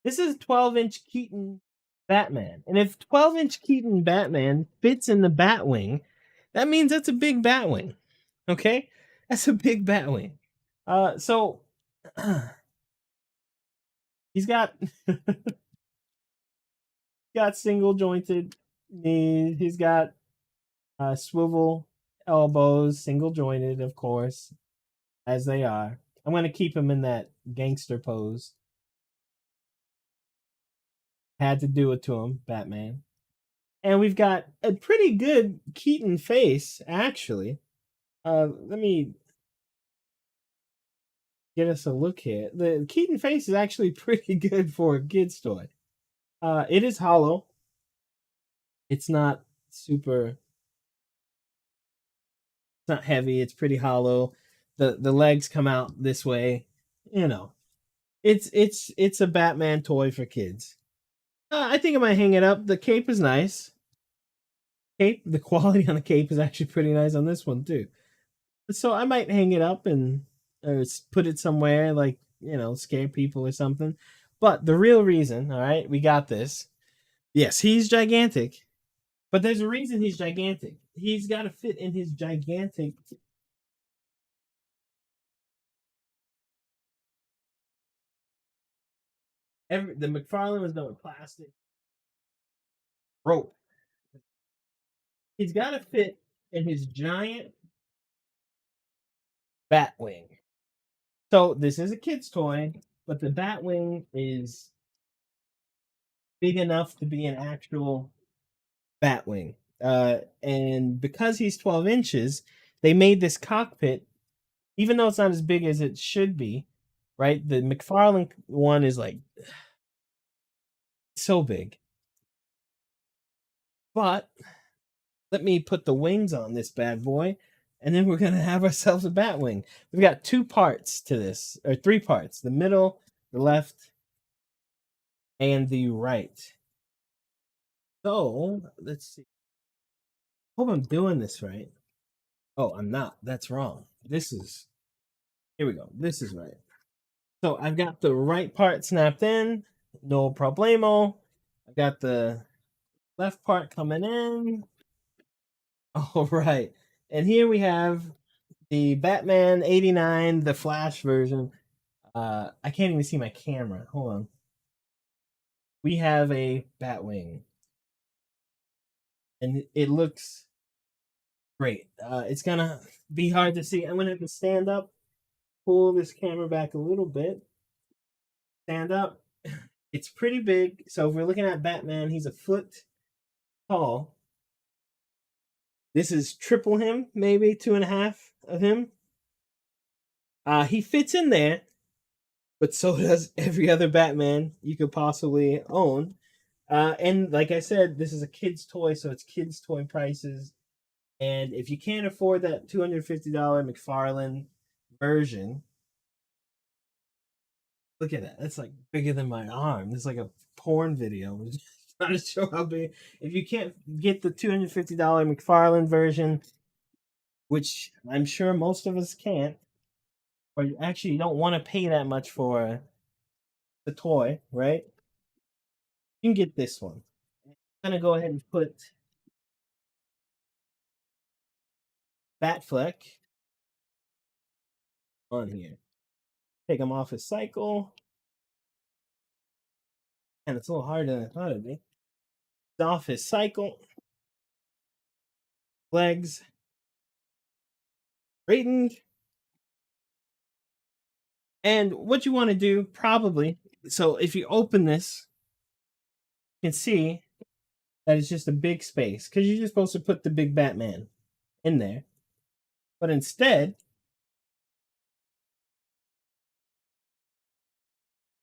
This is a 12-inch Keaton Batman, and if 12-inch Keaton Batman fits in the Batwing, that means that's a big Batwing. Okay, that's a big Batwing. So he's got got single jointed knees. He's got swivel elbows, single jointed, of course, as they are. I'm gonna keep him in that gangster pose. Had to do it to him, Batman. And we've got a pretty good Keaton face, actually. Let me get us a look here. The Keaton face is actually pretty good for a kid's toy. It is hollow. It's not super. It's not heavy. It's pretty hollow. The legs come out this way. You know, it's a Batman toy for kids. I think I might hang it up. The cape is nice. Cape. The quality on the cape is actually pretty nice on this one too. So I might hang it up and put it somewhere like scare people or something. But the real reason, all right, we got this. Yes, he's gigantic, but there's a reason he's gigantic. He's got to fit in his gigantic. The McFarlane was done with plastic rope. He's got to fit in his giant Batwing. So this is a kid's toy, but the Batwing is big enough to be an actual Batwing. And because he's 12 inches, they made this cockpit, even though it's not as big as it should be, right? The McFarlane one is like so big. But let me put the wings on this bad boy, and then we're gonna have ourselves a Batwing. We've got two parts to this, or three parts: the middle, the left, and the right. So let's see. Hope I'm doing this right. Oh, I'm not. That's wrong. This is here we go. This is right. So I've got the right part snapped in, no problemo. I've got the left part coming in. All right. And here we have the Batman 89, the Flash version. I can't even see my camera. Hold on. We have a Batwing. And it looks great. It's gonna be hard to see. I'm gonna have to stand up, pull this camera back a little bit. Stand up. It's pretty big. So if we're looking at Batman, he's a foot tall. This is triple him, maybe 2.5 of him. He fits in there, but so does every other Batman you could possibly own. And like I said, this is a kid's toy, so it's kids' toy prices. And if you can't afford that $250 McFarlane version, look at that. That's like bigger than my arm. It's like a porn video. Just trying to show how big. If you can't get the $250 McFarlane version, which I'm sure most of us can't, or you actually don't want to pay that much for the toy, right? You can get this one. I'm gonna go ahead and put Batfleck on here. Take him off his cycle. And it's a little harder than I thought it'd be. Off his cycle. Legs. Straightened. And what you want to do, probably, so if you open this, you can see that it's just a big space because you're just supposed to put the big Batman in there. But instead,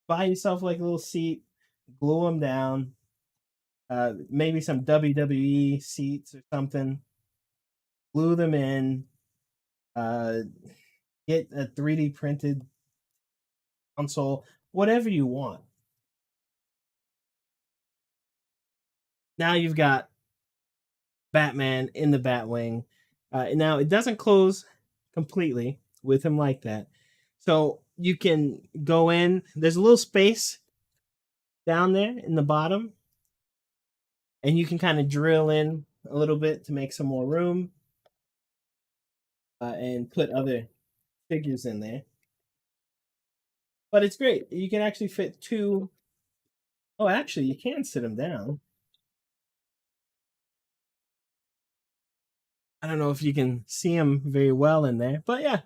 buy yourself like a little seat, glue them down, maybe some WWE seats or something, glue them in, uh, get a 3D printed console, whatever you want. Now you've got Batman in the Batwing. Now it doesn't close completely with him like that. So you can go in, there's a little space down there in the bottom, and you can kind of drill in a little bit to make some more room and put other figures in there. But it's great. You can actually fit two. Oh, actually, you can sit them down. I don't know if you can see them very well in there, but yeah,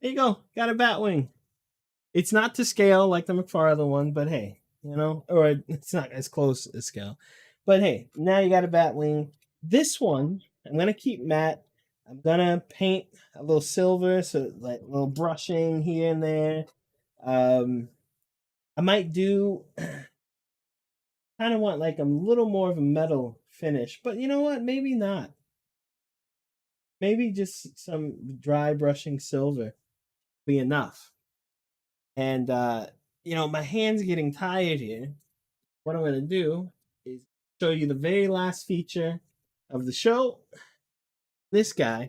there you go. Got a Batwing. It's not to scale like the McFarlane one, but hey, or it's not as close as scale. But hey, now you got a Batwing. This one, I'm gonna keep matte. I'm gonna paint a little silver, so like a little brushing here and there. I might do kind of want like a little more of a metal finish, but you know what? Maybe not. Maybe just some dry brushing silver be enough. And my hand's getting tired here. What I'm gonna do is show you the very last feature of the show. This guy.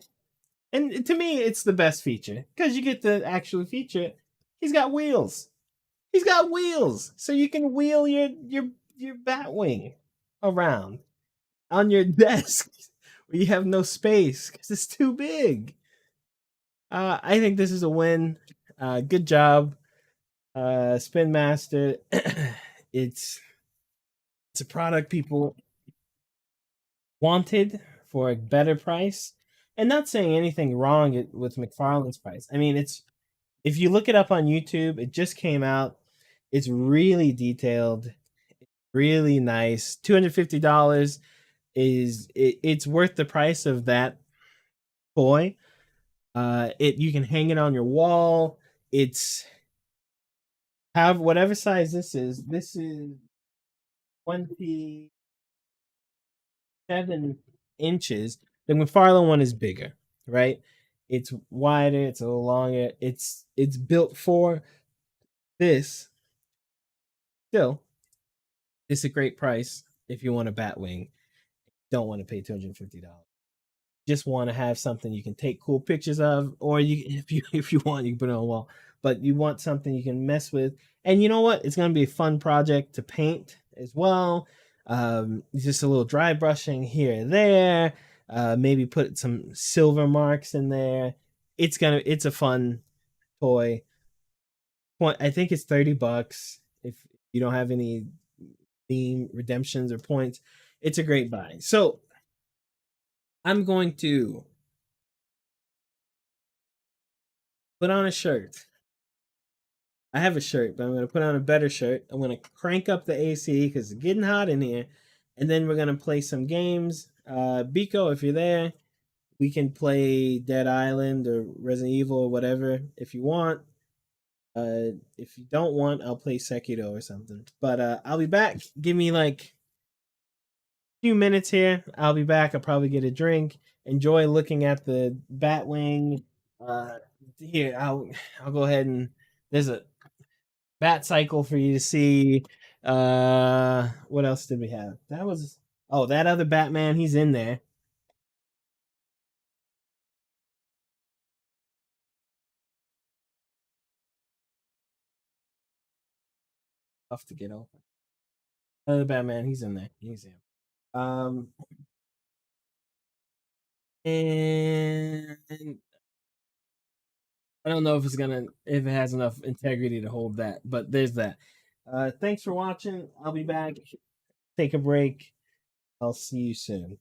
And to me, it's the best feature because you get to actually feature it. He's got wheels. He's got wheels, so you can wheel your Batwing around on your desk where you have no space because it's too big. I think this is a win. Good job, Spin Master. it's a product people wanted for a better price, and not saying anything wrong with McFarlane's price. I mean, it's if you look it up on YouTube, it just came out. It's really detailed, really nice. $250 it's worth the price of that toy. It you can hang it on your wall. It's have whatever size this is. This is 27 inches. The McFarlane one is bigger, right? It's wider, it's a little longer. It's built for this. Still, it's a great price if you want a Batwing. Don't want to pay $250. Just want to have something you can take cool pictures of, or you if you want, you can put it on a wall. But you want something you can mess with, and you know what? It's gonna be a fun project to paint as well. Just a little dry brushing here and there. Maybe put some silver marks in there. It's a fun toy. I think it's $30 if you don't have any theme redemptions or points. It's a great buy. So I'm going to put on a shirt. I have a shirt, but I'm going to put on a better shirt. I'm going to crank up the AC because it's getting hot in here. And then we're going to play some games. Biko, if you're there, we can play Dead Island or Resident Evil or whatever if you want. If you don't want, I'll play Sekiro or something. But I'll be back. Give me like a few minutes here. I'll be back. I'll probably get a drink. Enjoy looking at the Batwing. Uh, Here, I'll go ahead and there's a Bat Cycle for you to see. What else did we have? That was that other Batman. He's in there. Tough to get open. Other Batman. He's in there. He's in. Um, and I don't know if it has enough integrity to hold that, but there's that. Thanks for watching. I'll be back. Take a break. I'll see you soon.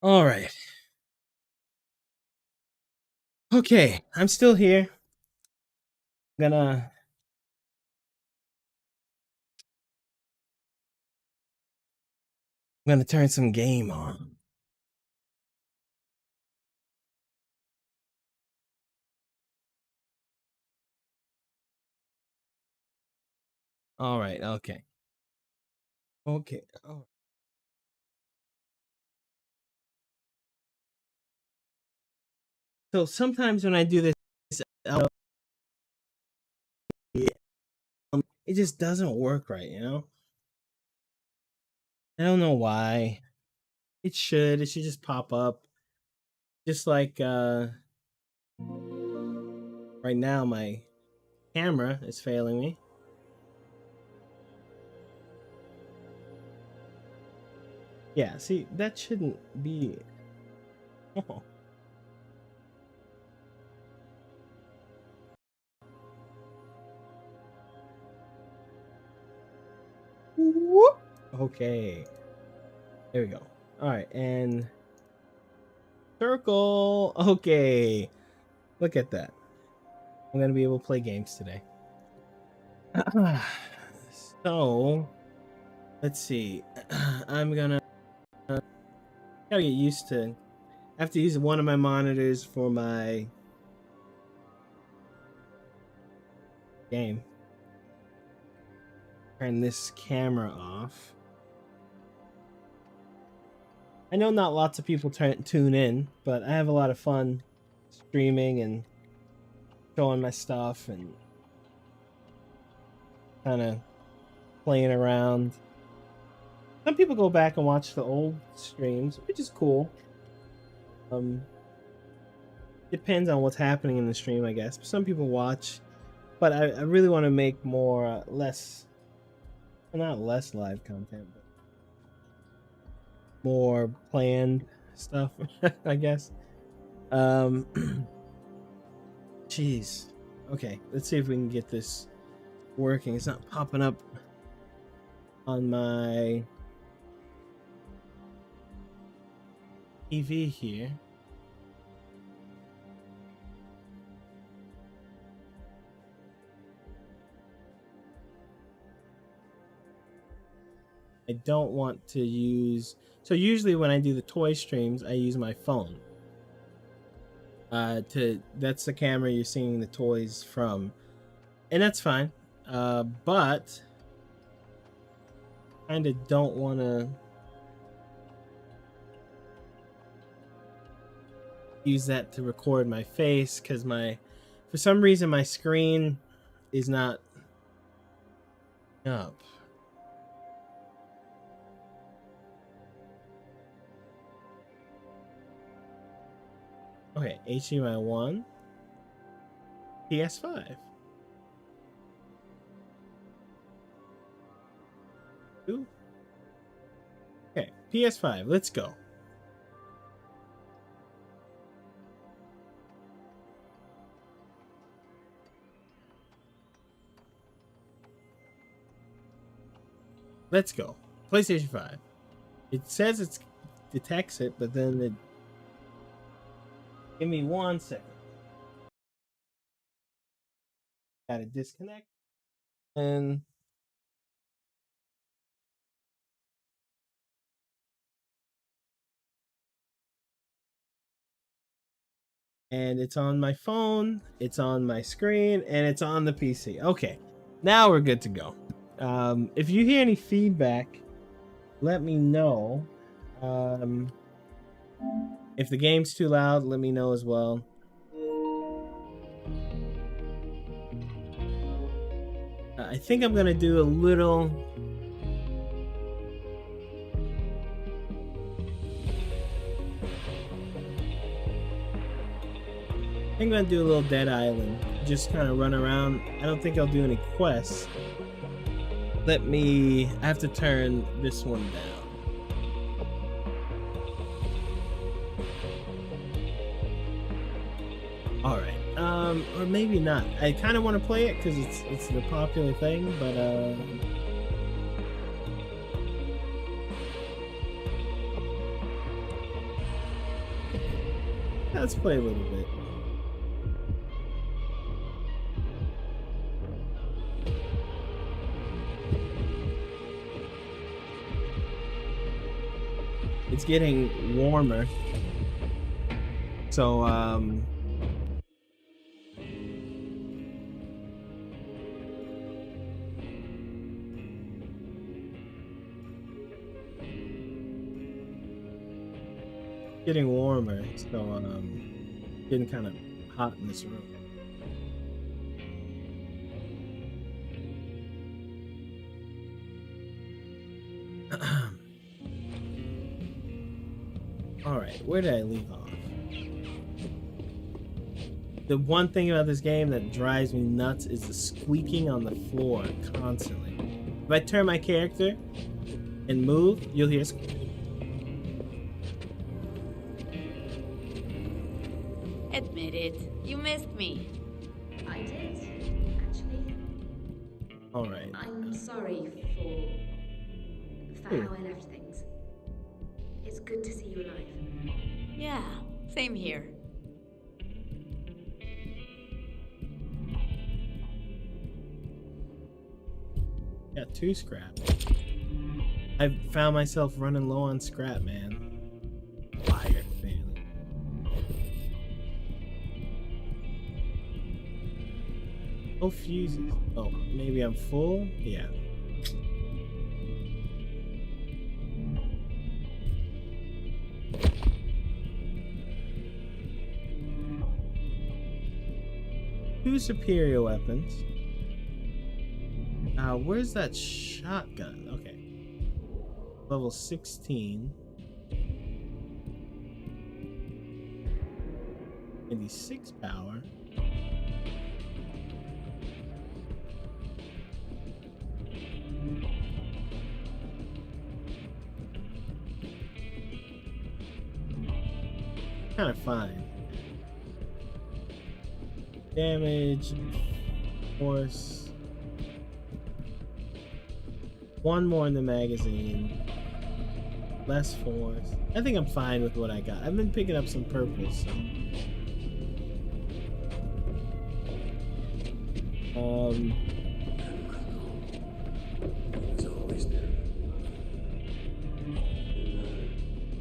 All right. Okay, I'm still here. I'm gonna turn some game on. All right. Okay. Okay. Oh. So sometimes when I do this, I'll- it just doesn't work right. I don't know why. It should. It should just pop up. Just like right now, my camera is failing me. Yeah. See, that shouldn't be. Oh. Whoop. Okay. There we go. All right, and circle. Okay. Look at that. I'm gonna be able to play games today. So let's see. I'm gonna gotta get used to. I have to use one of my monitors for my game. Turn this camera off. I know not lots of people tune in, but I have a lot of fun streaming and showing my stuff and kind of playing around. Some people go back and watch the old streams, which is cool. Depends on what's happening in the stream, I guess. Some people watch, but I really want to make more less, well, not less live content, but more planned stuff, I guess. Um, jeez. Okay, let's see if we can get this working. It's not popping up on my TV here. I don't want to use. So usually when I do the toy streams, I use my phone. That's the camera you're seeing the toys from, and that's fine. But kind of don't want to use that to record my face because for some reason my screen is not up. Okay, HDMI 1, PS5. 2. Okay, PS5, let's go. Let's go. PlayStation 5. It says it detects it, but then it. Give me 1 second. Gotta disconnect. And it's on my phone, it's on my screen, and it's on the PC. Okay, now we're good to go. If you hear any feedback, let me know. If the game's too loud, let me know as well. I think I'm gonna do a little. I think I'm gonna do a little Dead Island. Just kind of run around. I don't think I'll do any quests. I have to turn this one down. All right. Or maybe not. I kind of want to play it because it's the popular thing, but let's play a little bit. It's getting warmer. So, getting warmer. So, getting kind of hot in this room. All right, where did I leave off? The one thing about this game that drives me nuts is the squeaking on the floor constantly. If I turn my character and move, you'll hear squeaking. Admit it, you missed me. I did, actually. All right. I'm sorry for how I left things. It's good to see you alive. Yeah, same here. Got 2 scrap. I found myself running low on scrap, man. Fire, man. Oh, fuses. Oh, maybe I'm full? Yeah. Two superior weapons. Where's that shotgun? Okay. Level 16. 96 power. Kind of fine. Damage. Force. One more in the magazine. Less force. I think I'm fine with what I got. I've been picking up some purples, so.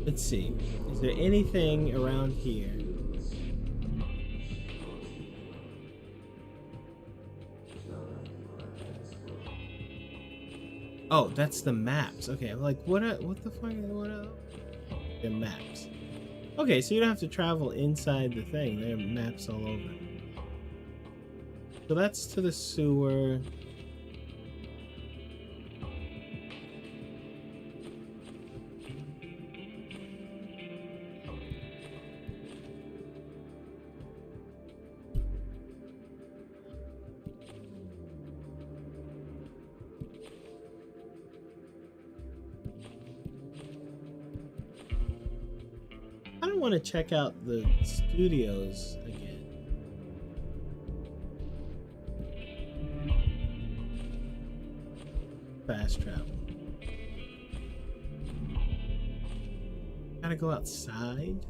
Let's see. Is there anything around here? Oh, that's the maps. Okay, I'm like, what the fuck? What are the maps? Okay, so you don't have to travel inside the thing. There are maps all over. So that's to the sewer. I don't want to check out the studios again. Fast travel. Gotta go outside?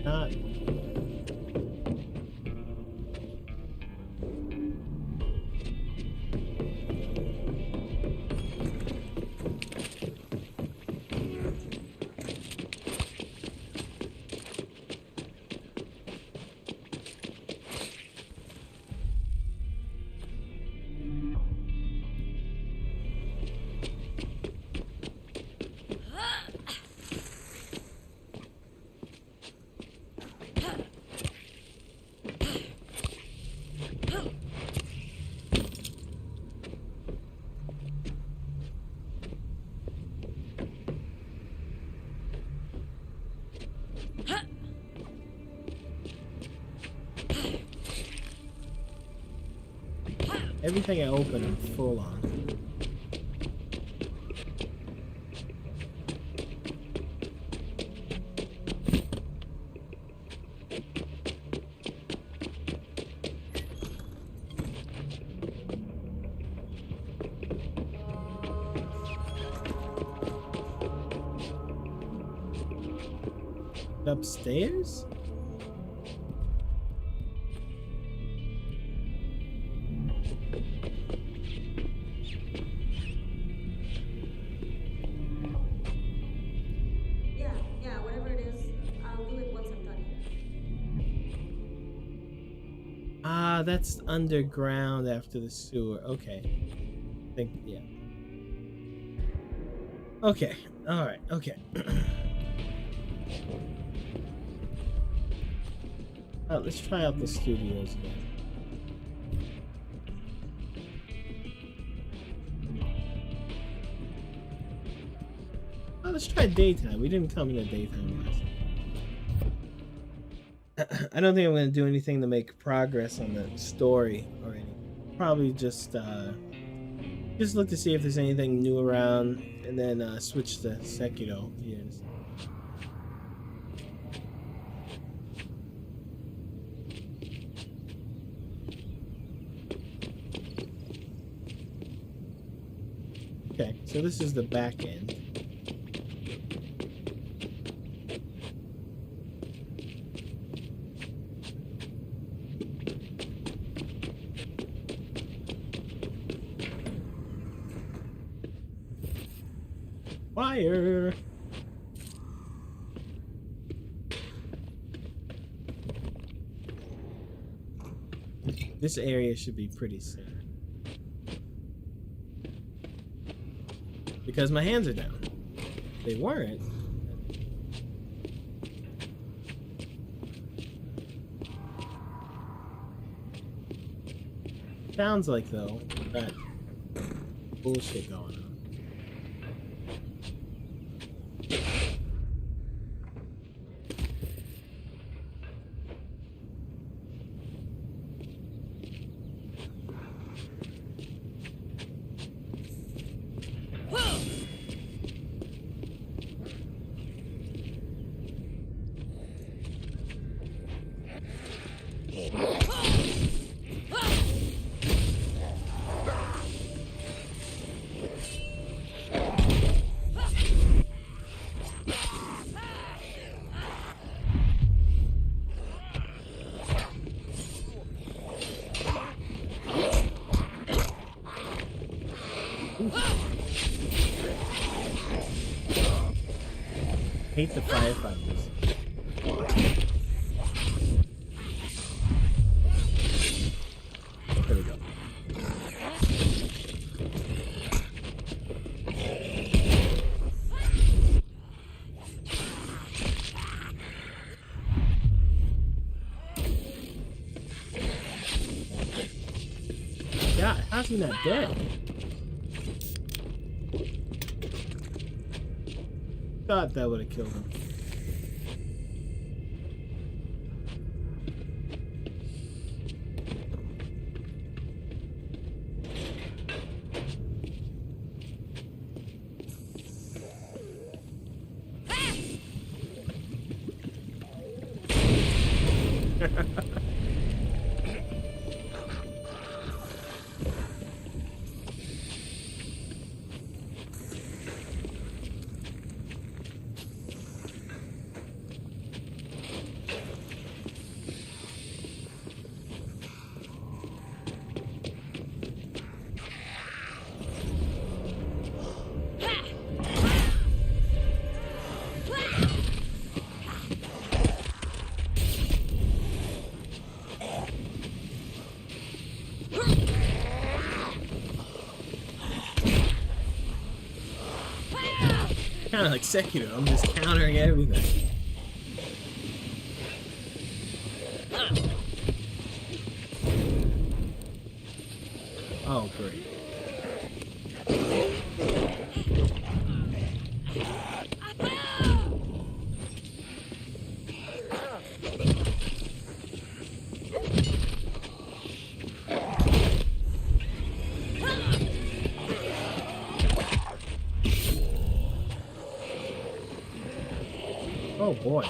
Not. Everything I open, I'm full on. upstairs? Yeah, whatever it is, I'll do it once I'm done here. Ah, that's underground after the sewer. Okay. I think, yeah. Okay. All right. Okay. Let's try out the studios again. Oh, let's try daytime. We didn't come in the daytime last time. I don't think I'm going to do anything to make progress on the story or anything. Probably just look to see if there's anything new around, and then switch to Sekiro. Yes. Okay, so this is the back end. Fire! This area should be pretty safe. Because my hands are down. If they weren't. Sounds like, though, that bullshit going on. Hate the firefighters. There we go. God, how's he not dead? Thought that would have killed him. Kind of like Sekiro, I'm just countering everything. Oh, great. Oh boy.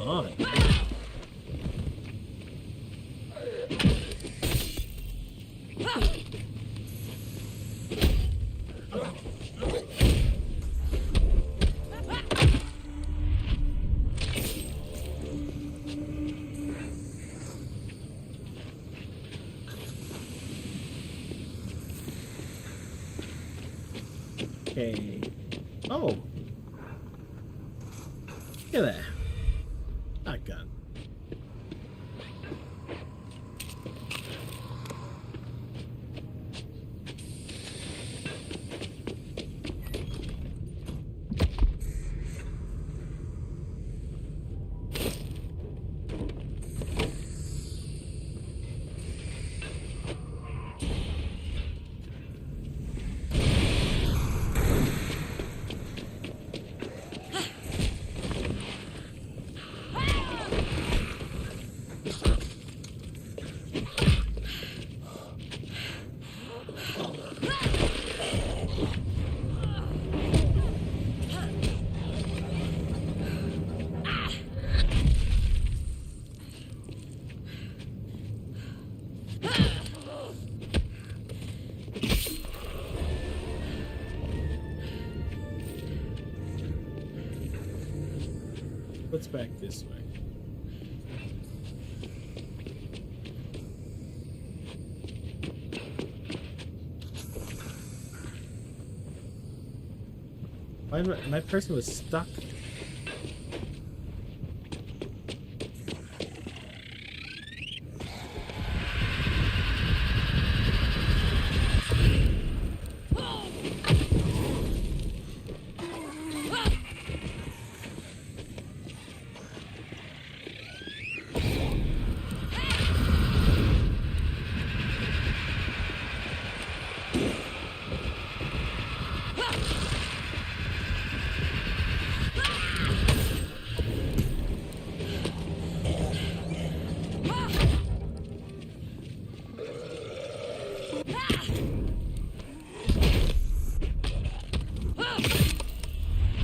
on? Okay. Oh. Look at that. Shotgun. What's back this way? Why my person was stuck?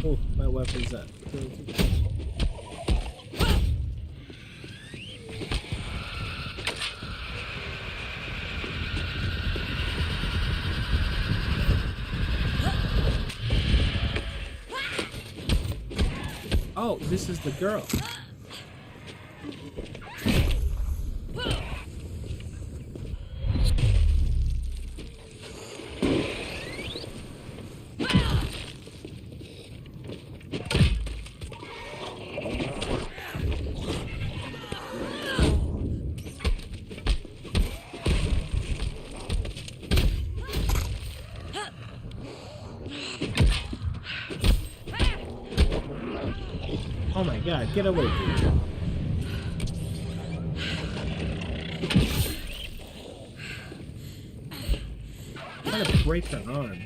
Oh, my weapon's up. Oh, this is the girl. Oh my god, get away from me. I'm trying to break her arms.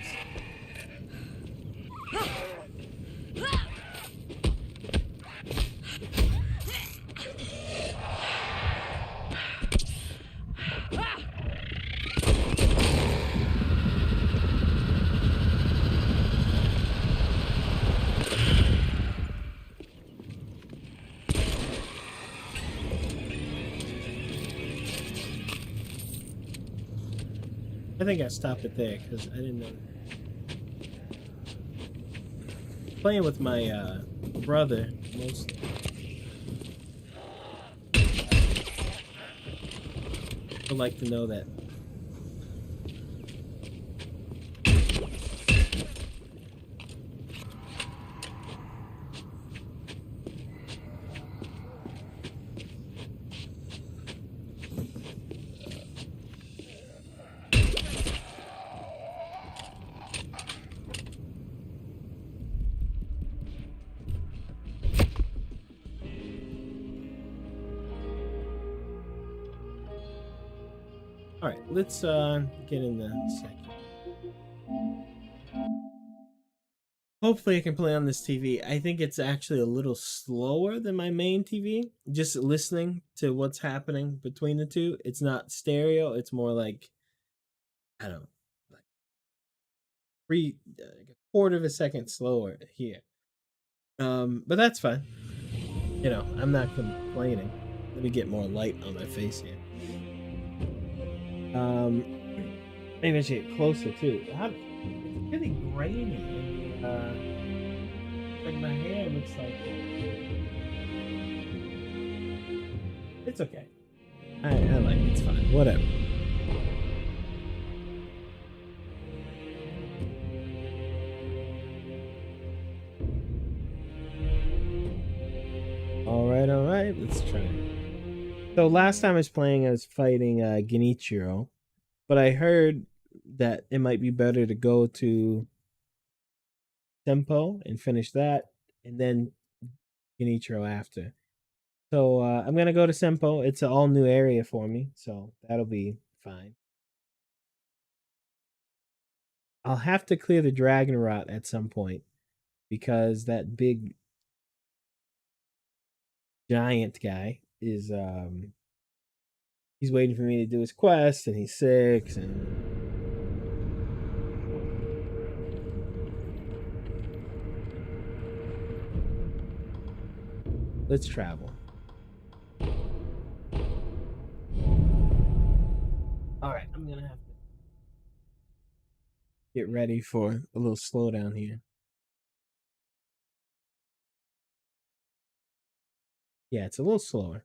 I think I stopped it there because I didn't know. Playing with my brother mostly. Would like to know that. All right, let's get in the second. Hopefully I can play on this TV. I think it's actually a little slower than my main TV. Just listening to what's happening between the two. It's not stereo. It's more like, I don't know, like a quarter of a second slower here. But that's fine. you know, I'm not complaining. Let me get more light on my face here. Maybe I should get closer too. It's really grainy. Like my hair looks like it's okay. I like it. It's fine. Whatever. All right. Let's try it. So last time I was playing, I was fighting Genichiro, but I heard that it might be better to go to Tempo and finish that, and then Genichiro after. So I'm gonna go to Sempo. It's an all new area for me, so that'll be fine. I'll have to clear the dragon rot at some point because that big giant guy is he's waiting for me to do his quest, and he's 6, and let's travel. All right, I'm gonna have to get ready for a little slowdown here. Yeah, it's a little slower.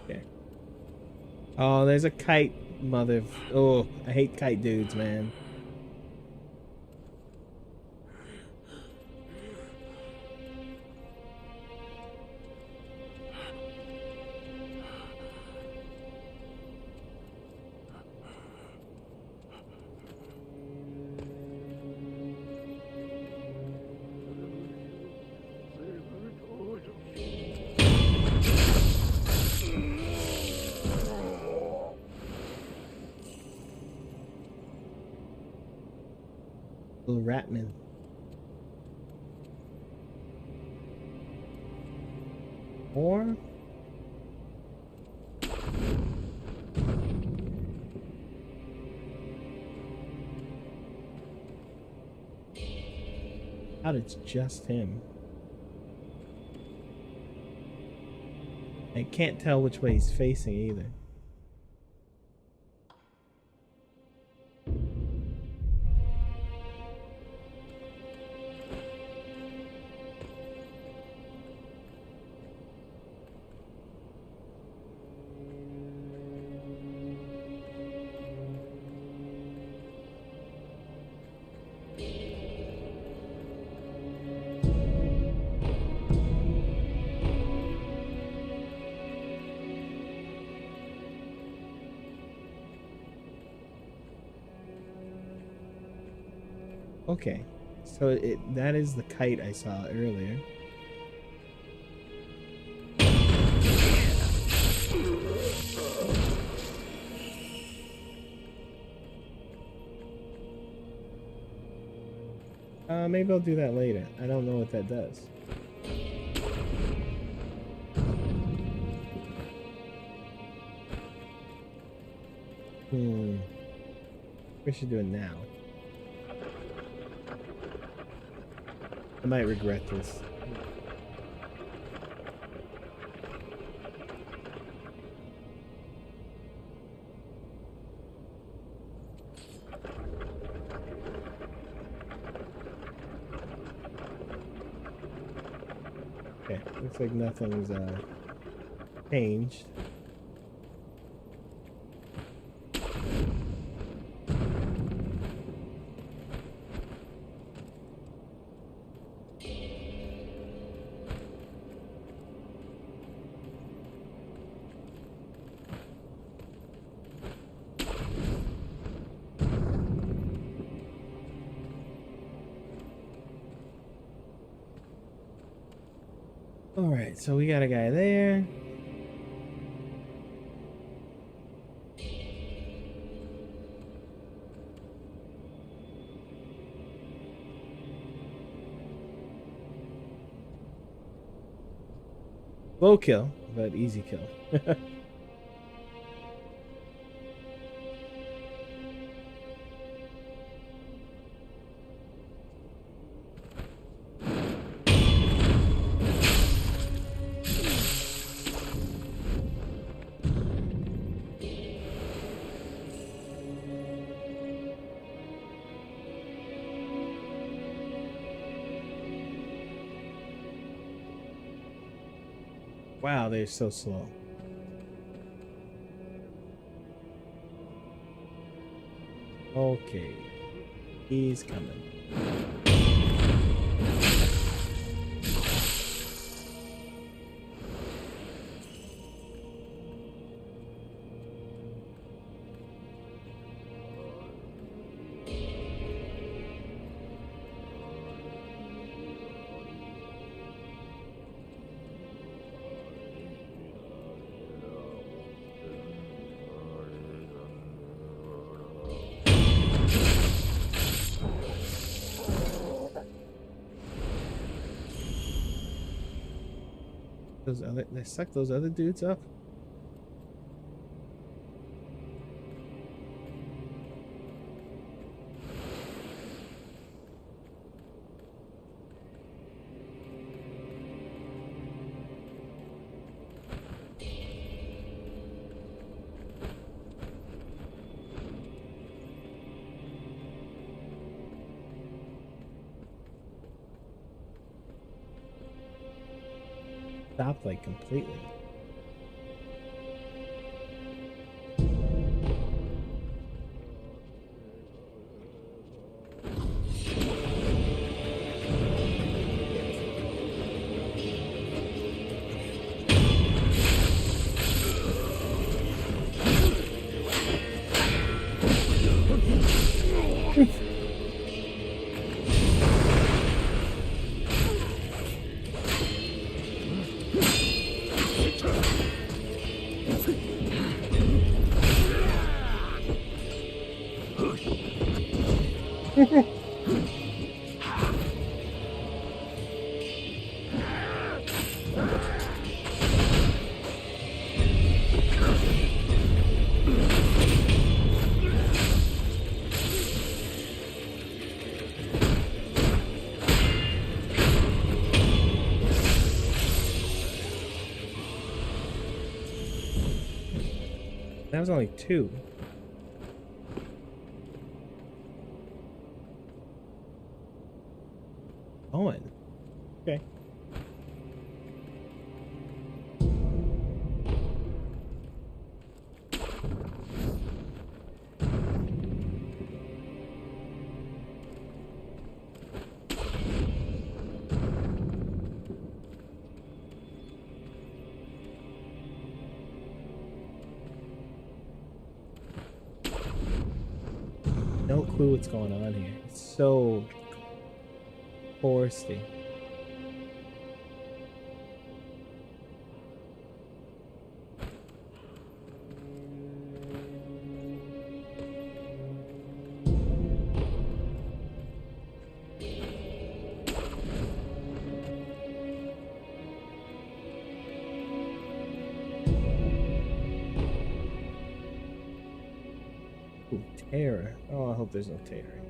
Okay. Oh, there's a kite, Oh, I hate kite dudes, man. Little Ratman. Or out it's just him. I can't tell which way he's facing either. Okay, so that is the kite I saw earlier. Maybe I'll do that later. I don't know what that does. We should do it now. I might regret this. Okay, looks like nothing's changed. All right, so we got a guy there. Slow kill, but easy kill. Wow, they're so slow. Okay, he's coming. They suck those other dudes up. Stopped like completely. That was only two. Owen. Okay. No clue what's going on here. It's so foresty. Ooh, terror. Oh, I hope there's no terror.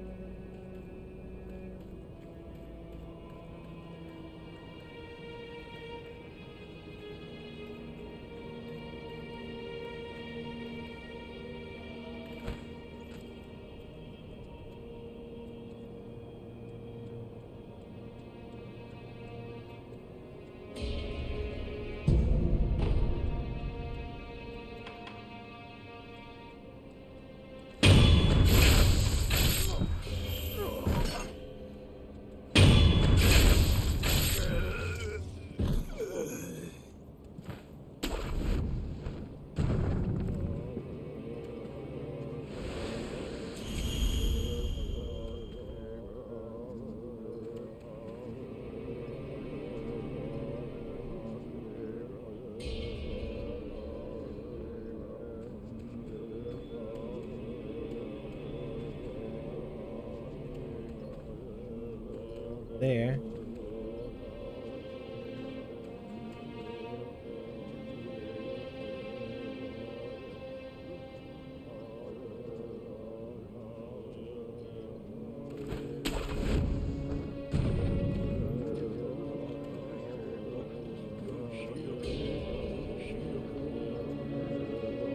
there.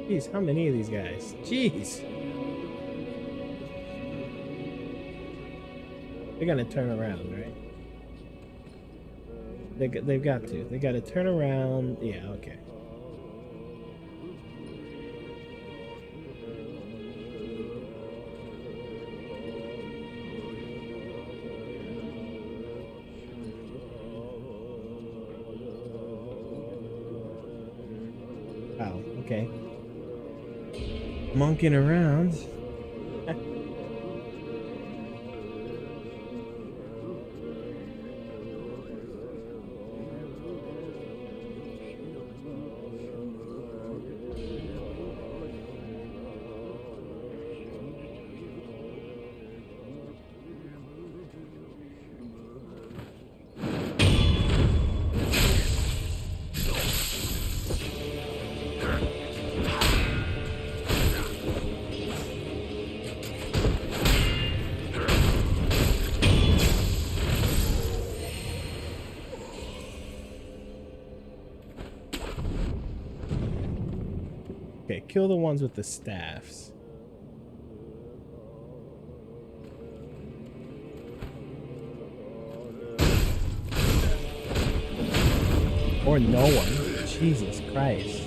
Jeez, how many of these guys? Jeez. They're gonna turn around, right? They've got to. They got to turn around. Yeah, okay. Wow, okay. Monkeying around. Okay, kill the ones with the staffs. Or no one. Jesus Christ.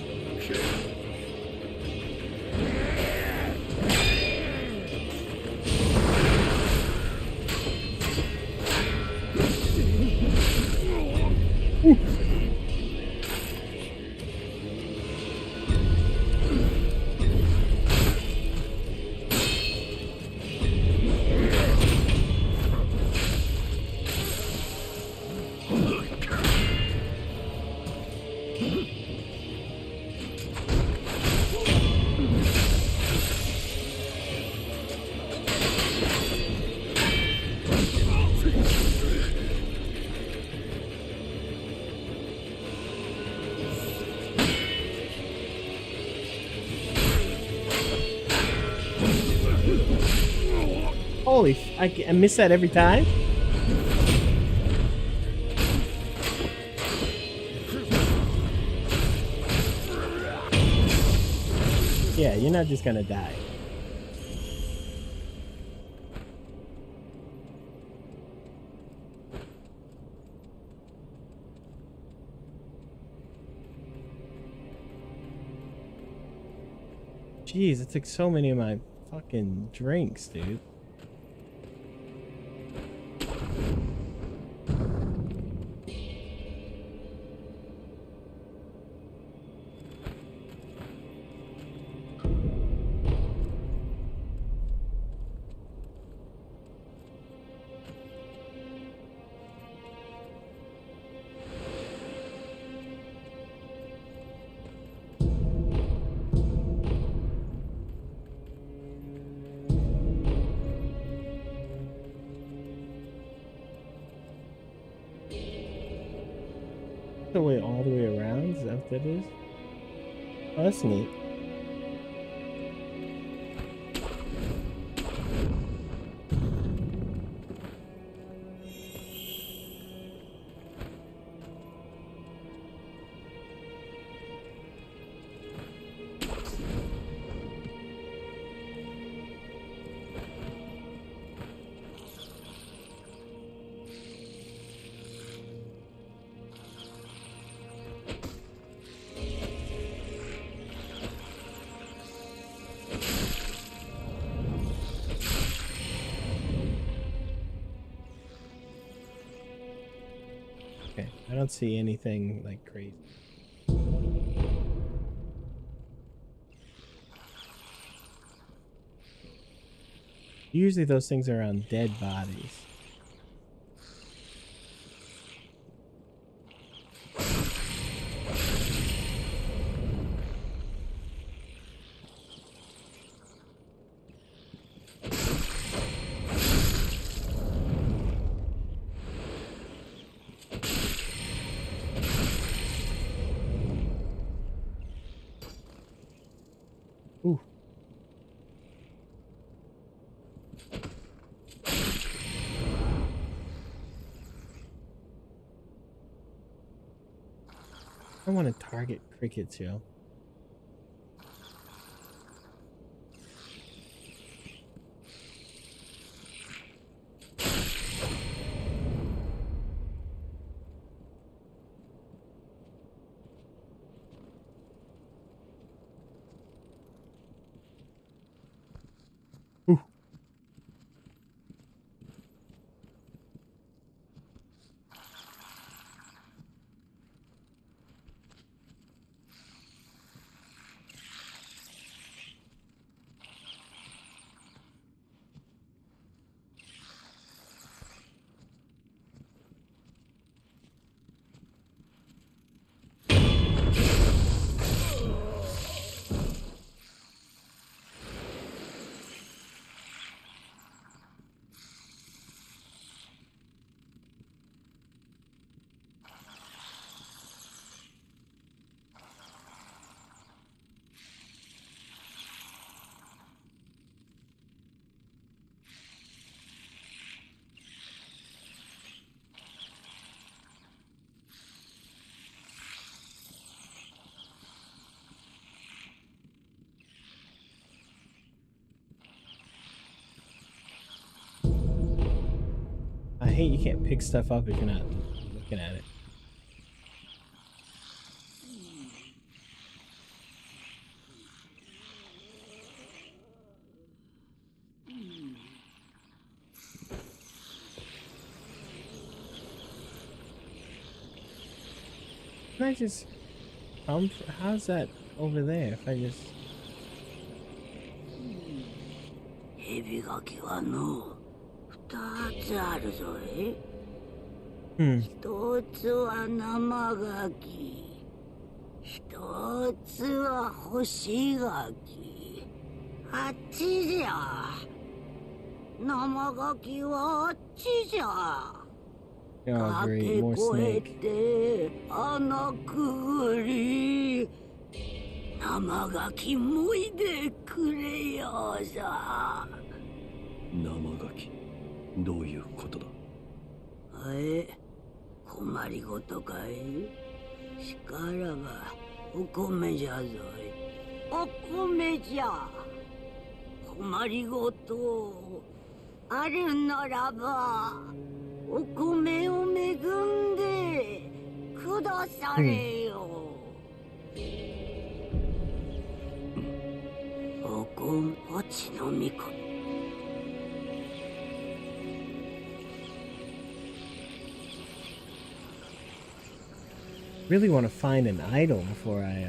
Holy, I miss that every time. Yeah, you're not just gonna die. Jeez, it took so many of my fucking drinks, dude. The way all the way around? Is that what that is? Oh, that's neat. Okay, I don't see anything like crazy. Usually those things are on dead bodies. Ooh. I want to target crickets, yo. Ooh. I hate you can't pick stuff up if you're not looking at it. Can I just how's that over there if I just 蛇ガキはの2つあるぞい。hmm 一つは生ガキ、一つは干しガキ。あっちじゃ。生ガキはあっちじゃ。 oh great 駆け more 越え snake て穴くぐり生ガキもいでくれよさ。生ガキ、どういうことだ。困りごとかい。しからばお米じゃぞい。お米じゃ。困りごとあるならばお米を恵んでくだされよ。おこおちのみこ。really want to find an idol before I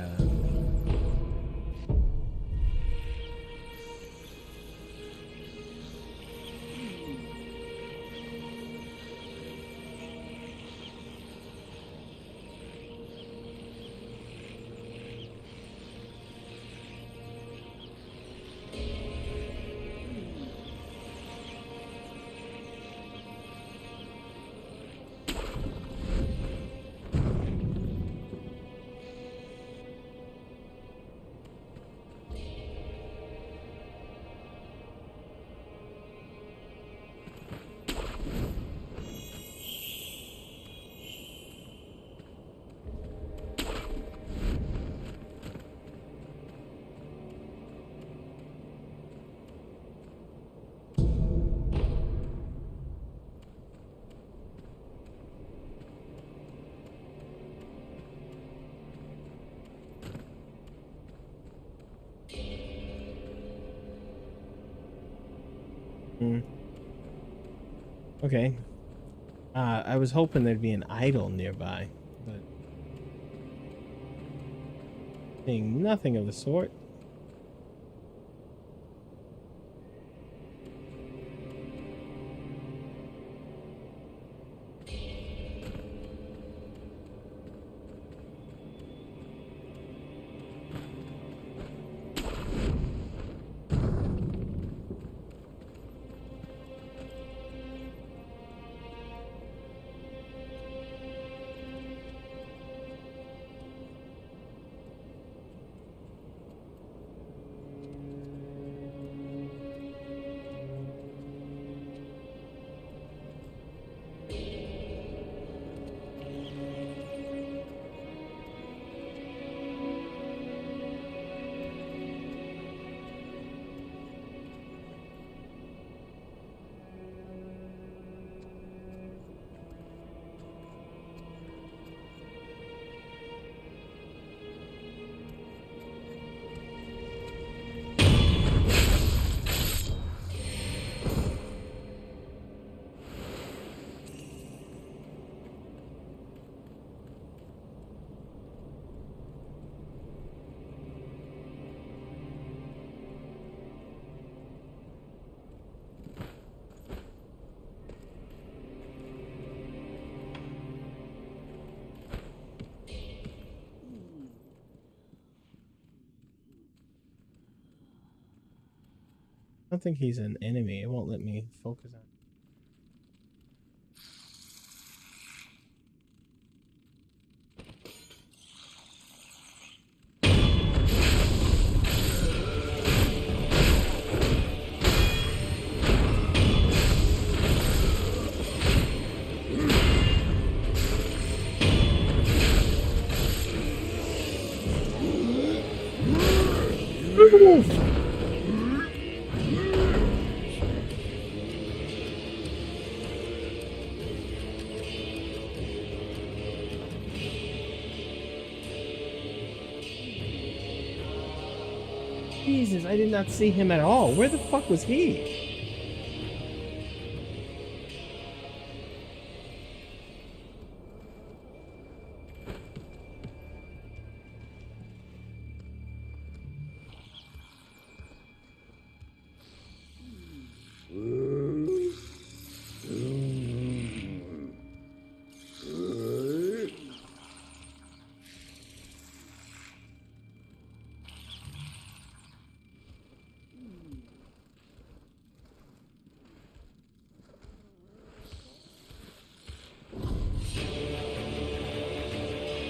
okay. I was hoping there'd be an idol nearby, but seeing nothing of the sort. don't think he's an enemy. It won't let me focus on. Jesus, I did not see him at all. Where the fuck was he?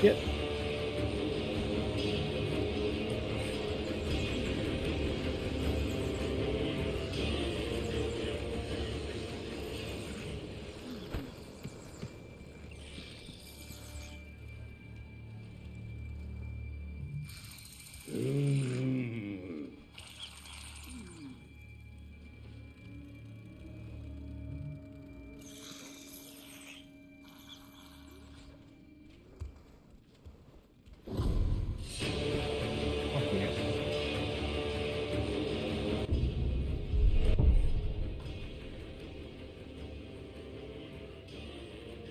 Yep.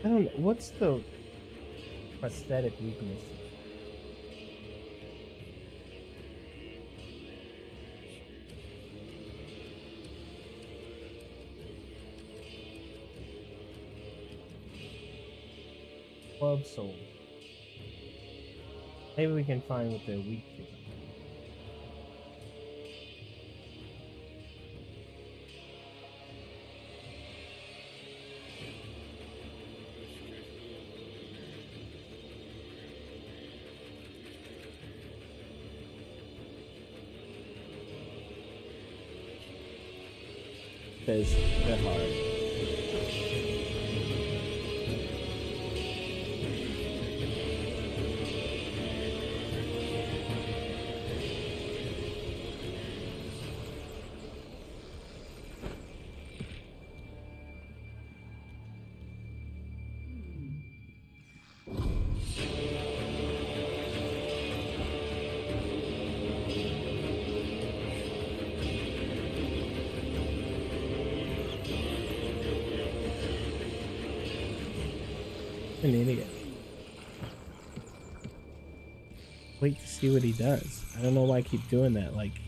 I don't know. What's the prosthetic weakness? Club soul. Maybe we can find what they're weak to. Because they're hard. An idiot. Wait to see what he does. I don't know why I keep doing that. Like,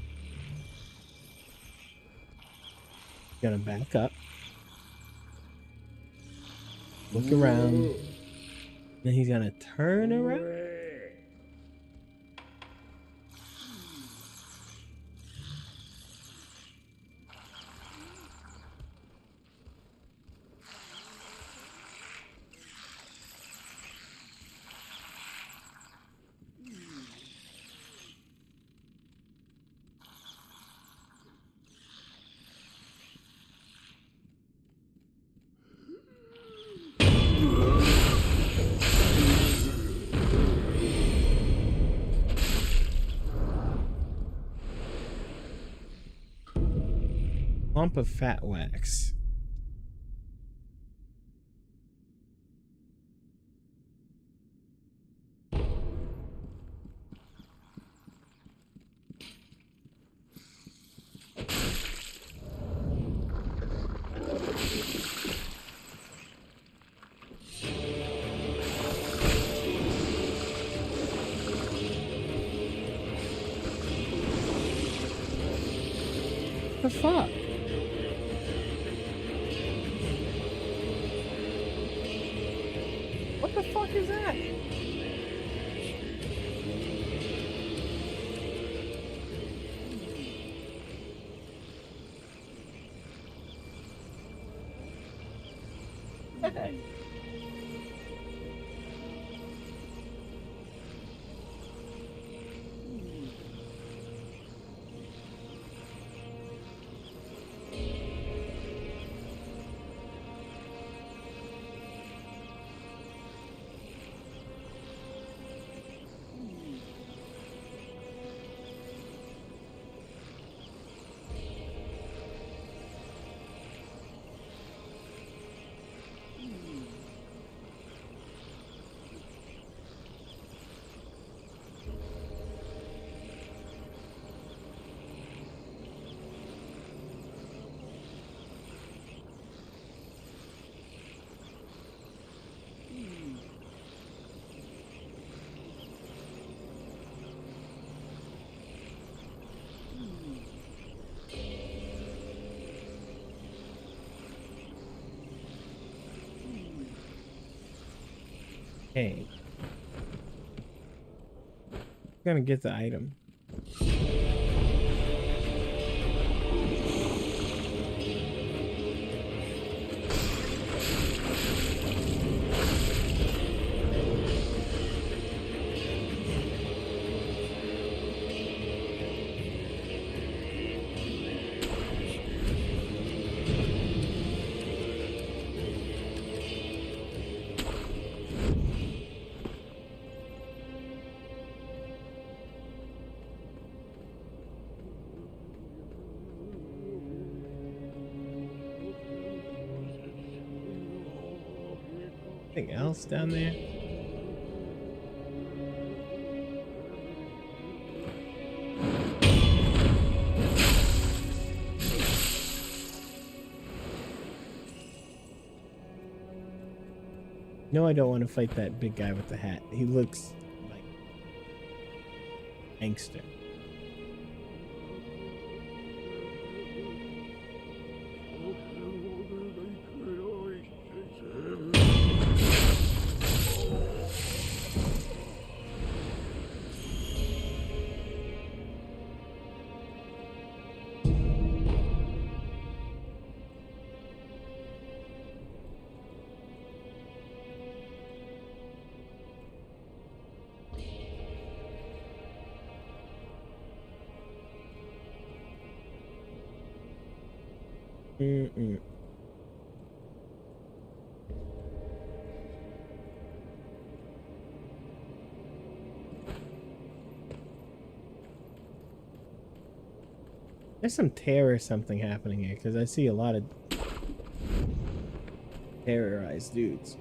gonna back up, look around, then he's gonna turn around. Lump of fat wax. What the fuck? What the fuck is that? Okay. Gonna get the item. Anything else down there? No, I don't want to fight that big guy with the hat. He looks like gangster. Mm-mm. There's some terror something happening here because I see a lot of terrorized dudes.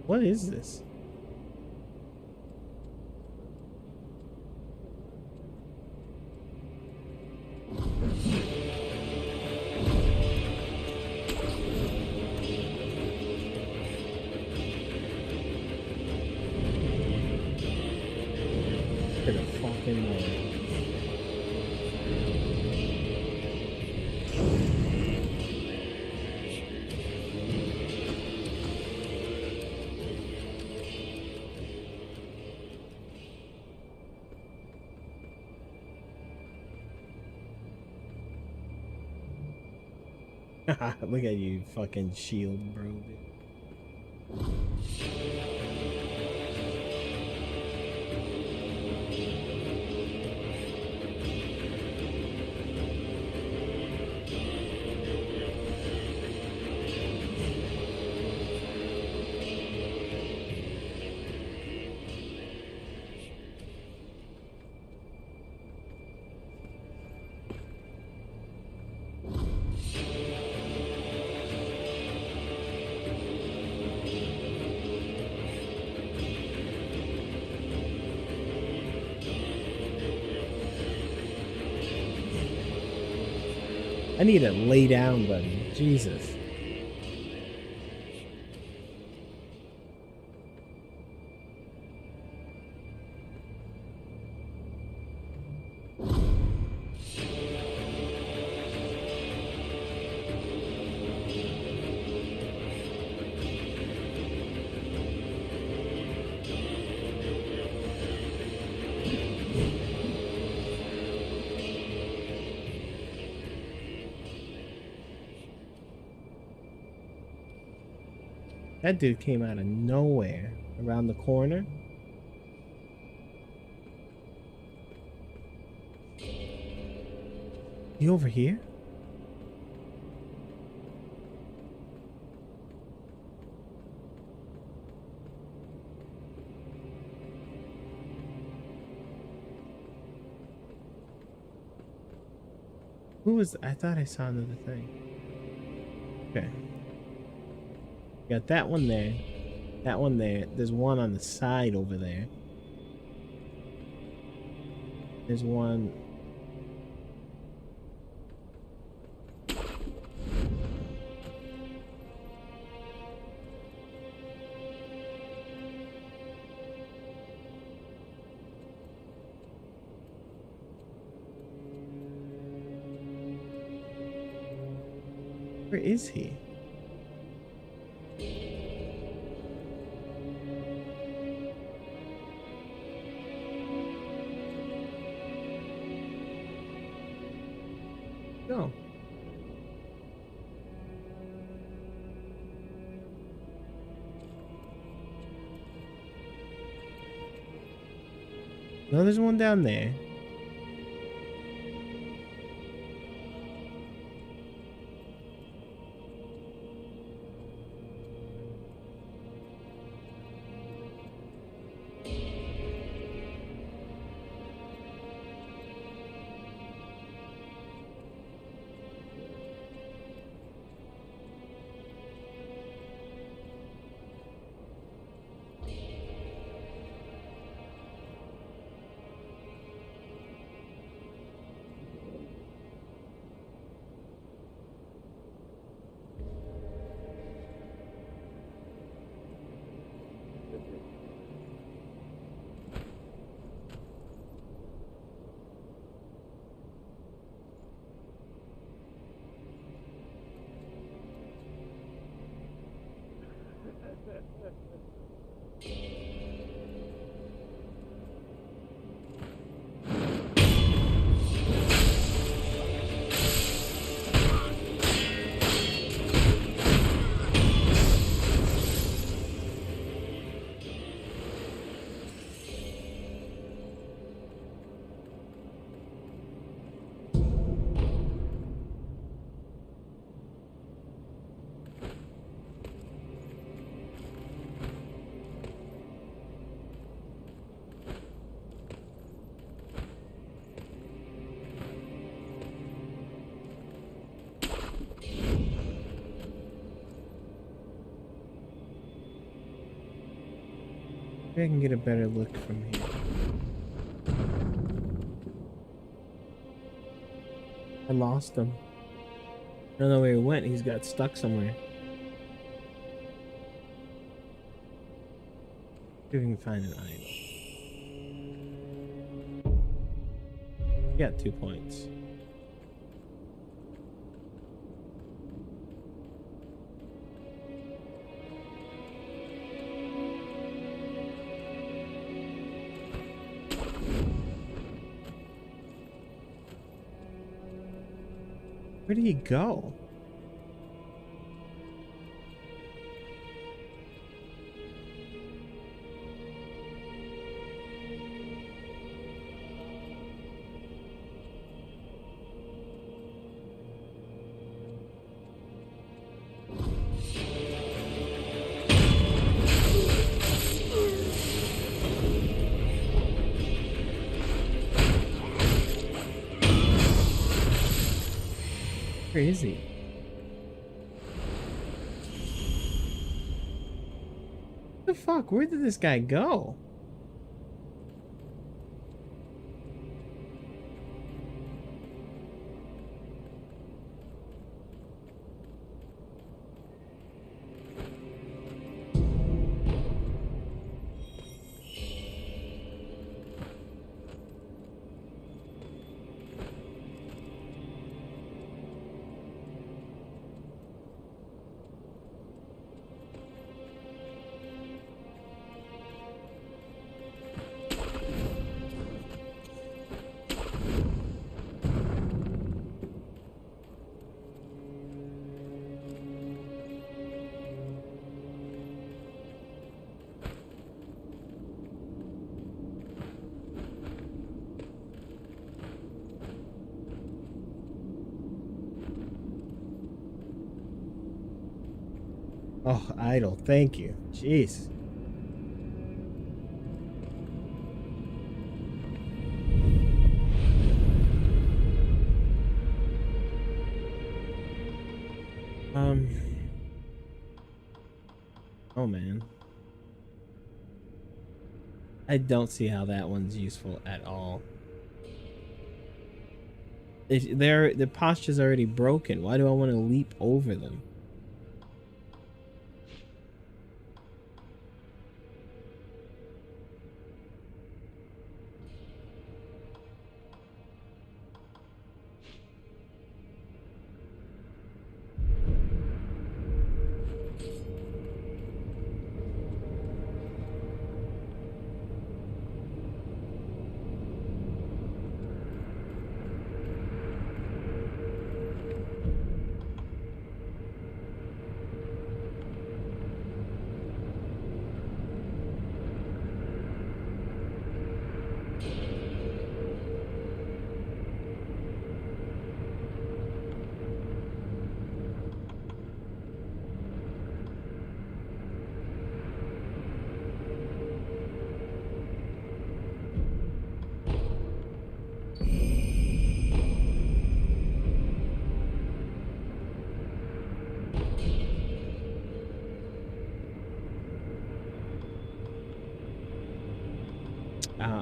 What is this? To the fucking Lord. Look at you, fucking shield, bro. I need a lay down button. Jesus. That dude came out of nowhere around the corner. He over here? Who was? I thought I saw another thing. Okay. Got that one there. That one there. There's one on the side over there. There's one. Where is he? No. No, there's one down there. Maybe I can get a better look from here. I lost him. I don't know where he went. He's got stuck somewhere. See if we can find an item. Got 2 points. Where did he go? Where is he? What the fuck? Where did this guy go? Oh, idle. Thank you. Jeez. Oh man. I don't see how that one's useful at all. Their posture's already broken. Why do I want to leap over them?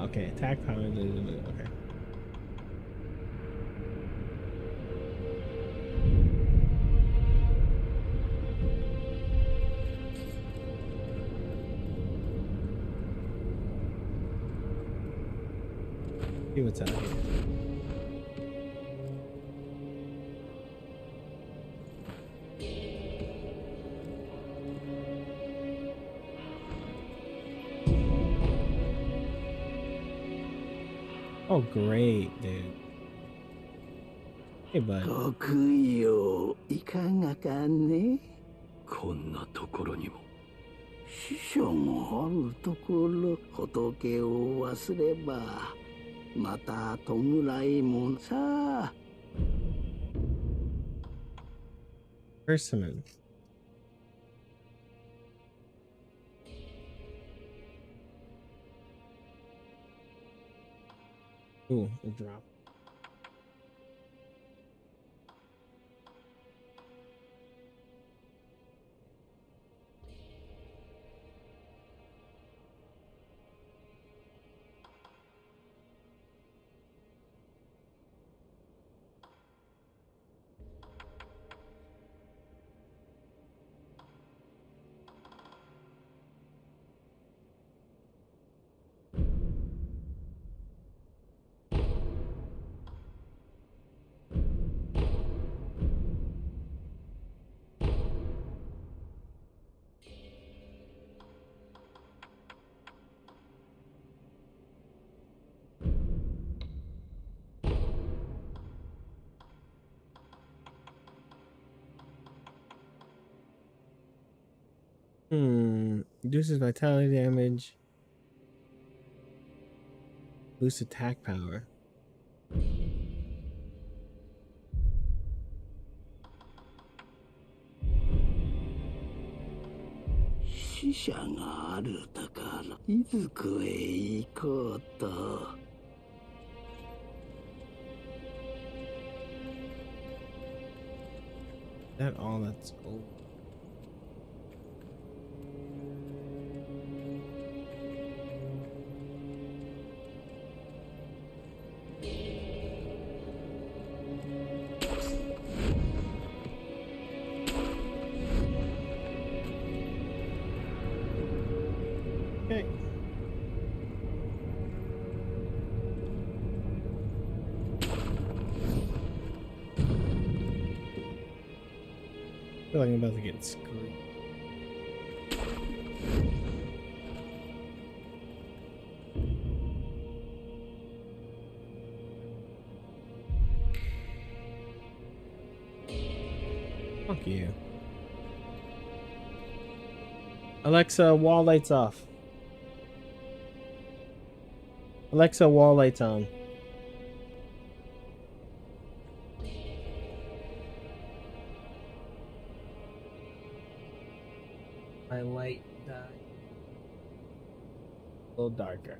Okay. Attack power. Okay. See what's out here. Oh, great, dude. Hey, bud. 国よいかがかね。こんなところにも。死者があるところ仏を忘ればまた弔いもんさ。 Persimmon. Ooh, a drop. Reduces vitality damage. Boosts attack power. 死者があるだからいずこへ行こうと。 That all that's old. Okay. I feel like I'm about to get screwed. Fuck you. Alexa, wall lights off. Alexa, wall lights on. My light died. A little darker.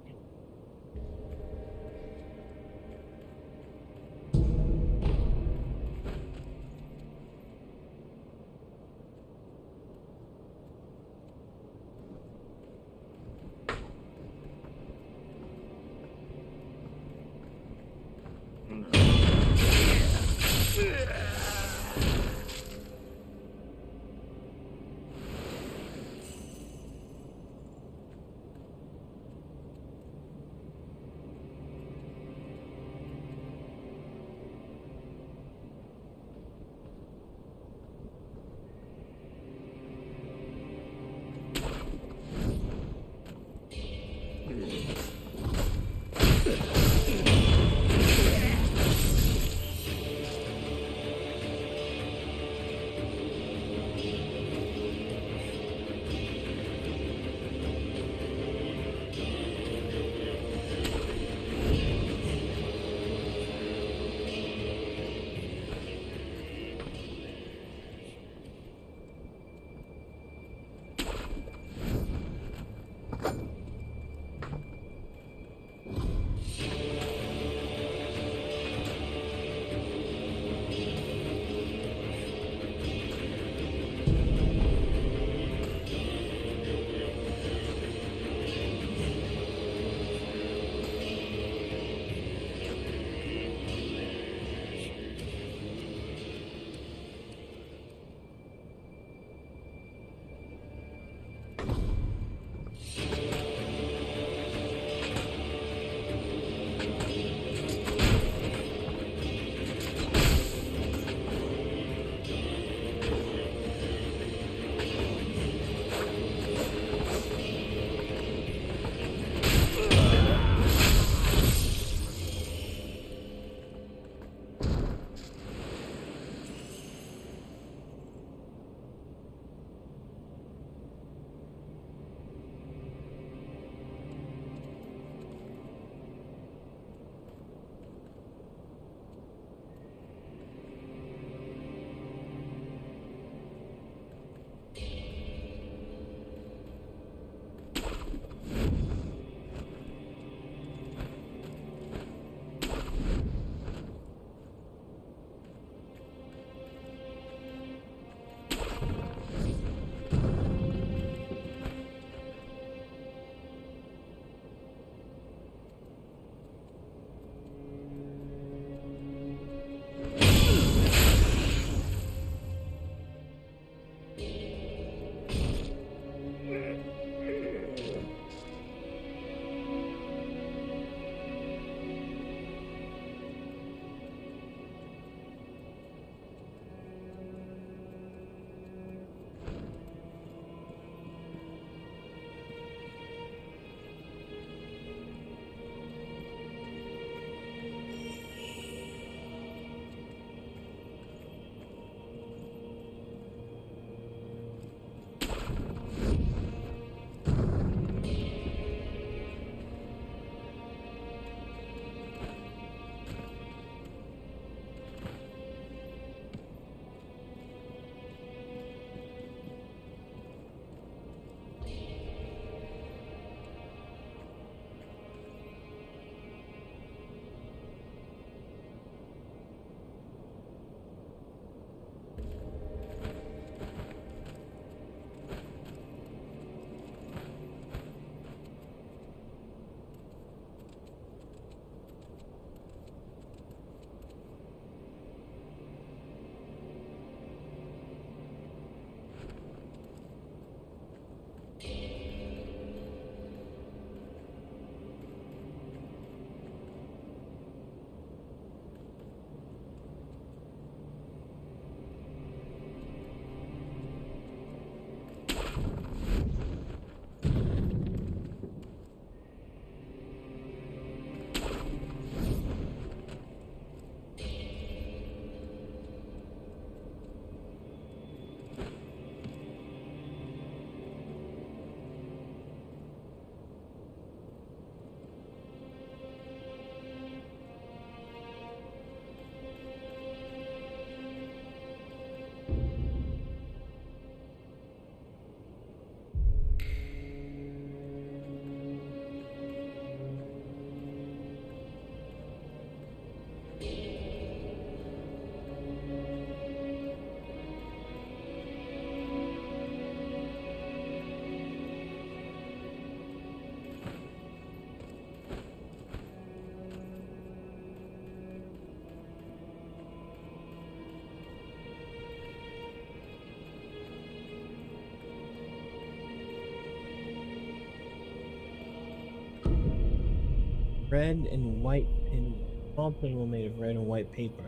Red and white pinwheel. Small pinwheel made of red and white paper.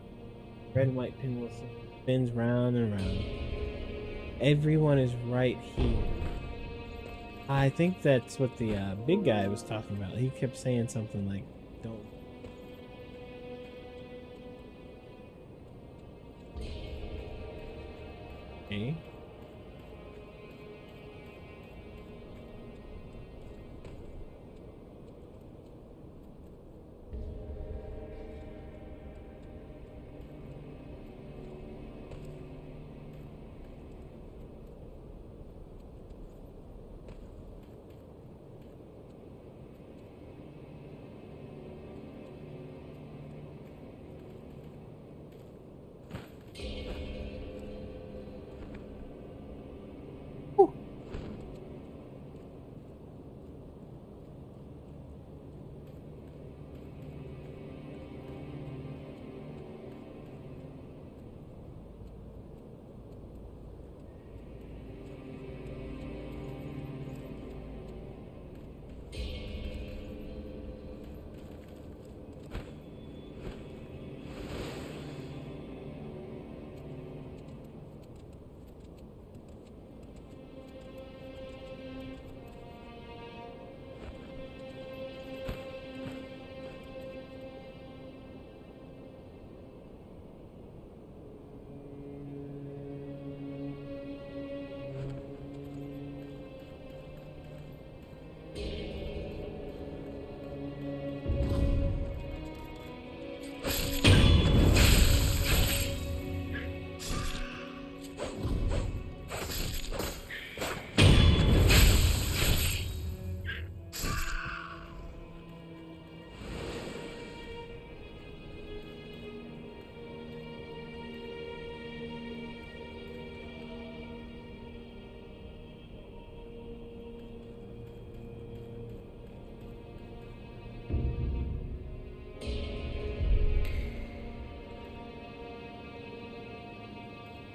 Red and white pinwheel spins round and round. Everyone is right here. I think that's what the big guy was talking about. He kept saying something like, don't. Okay. Whew.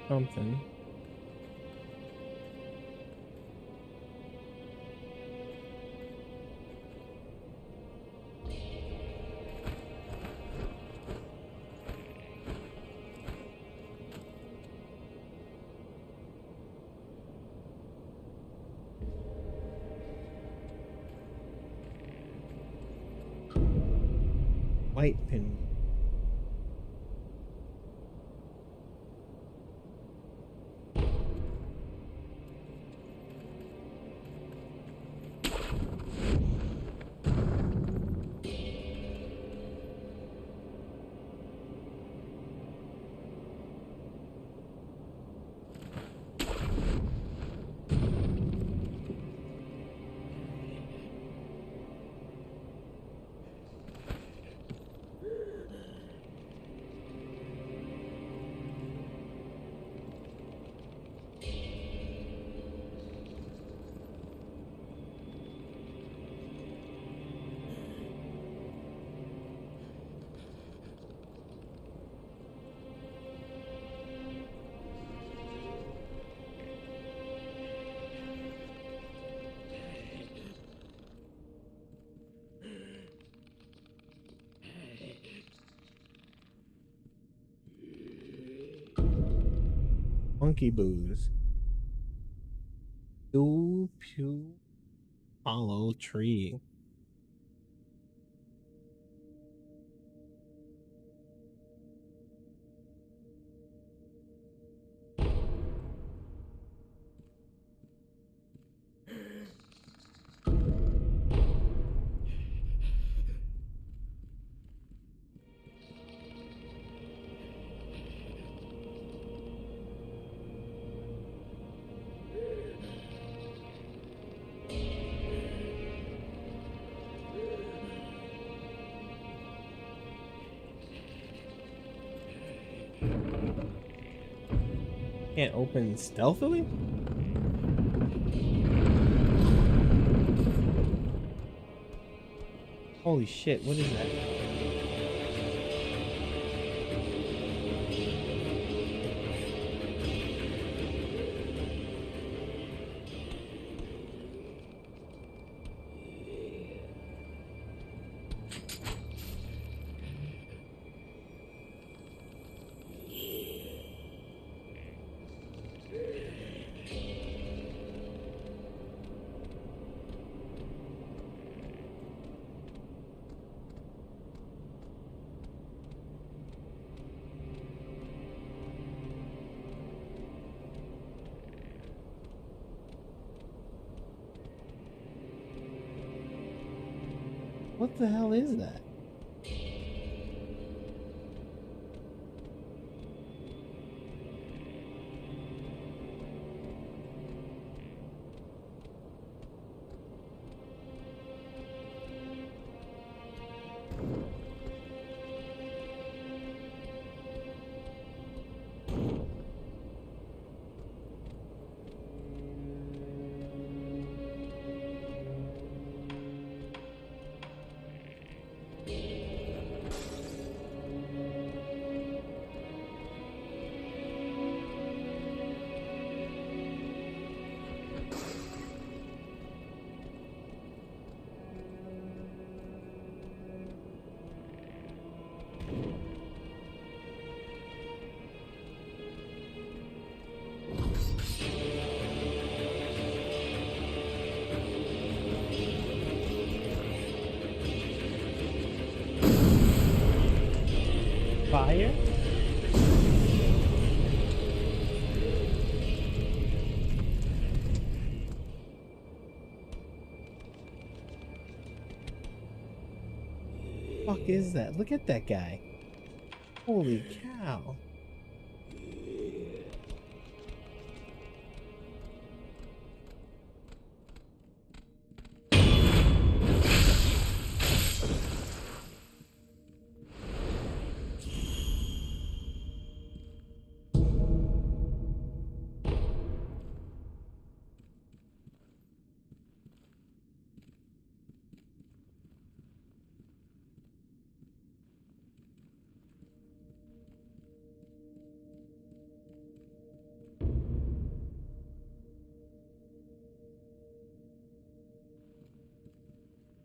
Something. White pinwheel. Monkey booze. Do pew hollow tree. Can't open stealthily? Holy shit, what is that? What the hell is that? Fire? Fuck is that? Look at that guy. Holy cow.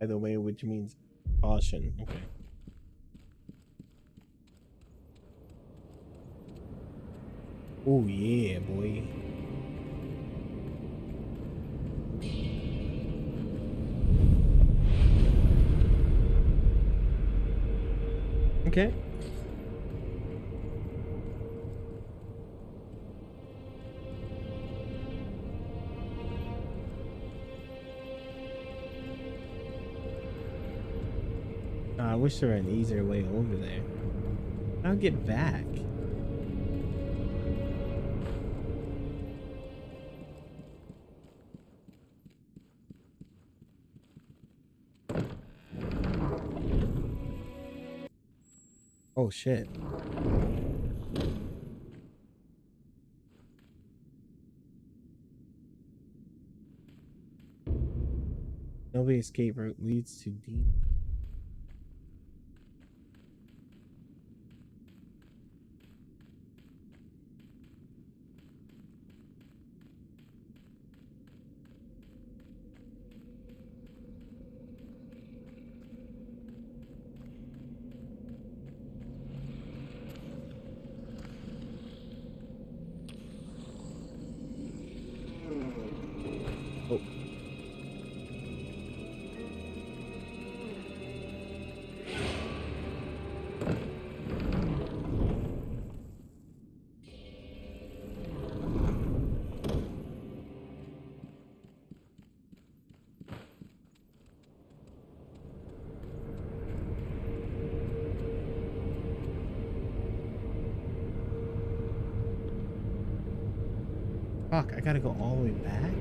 By the way, which means caution. Okay. Oh yeah, boy. Okay. I wish there were an easier way over there. I'll get back. Oh shit. No escape route leads to demon. Oh. Fuck, I gotta go all the way back?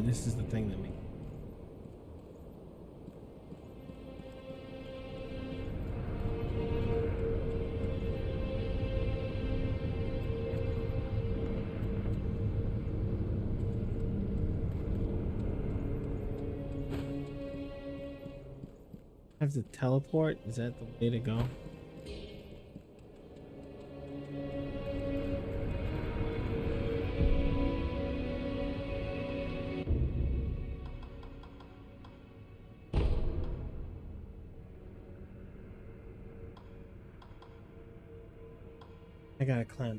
This is the thing that makes. Have to teleport? Is that the way to go? I gotta climb.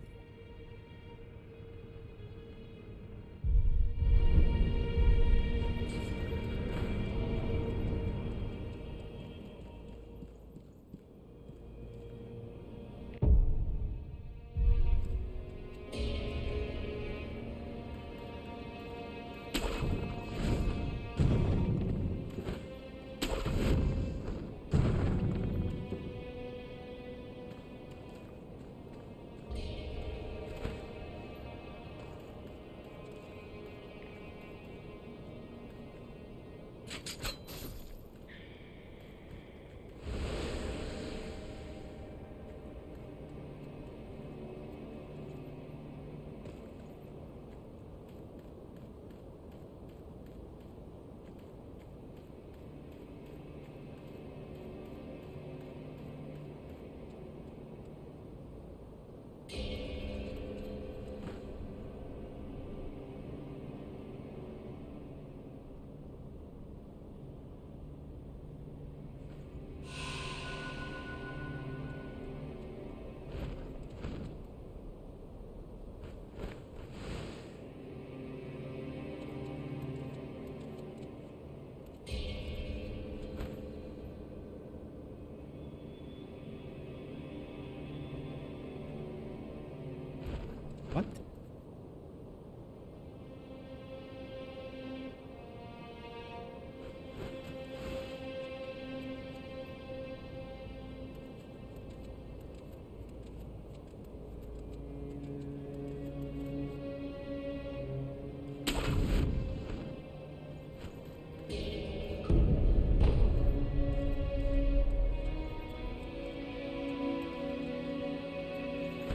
What?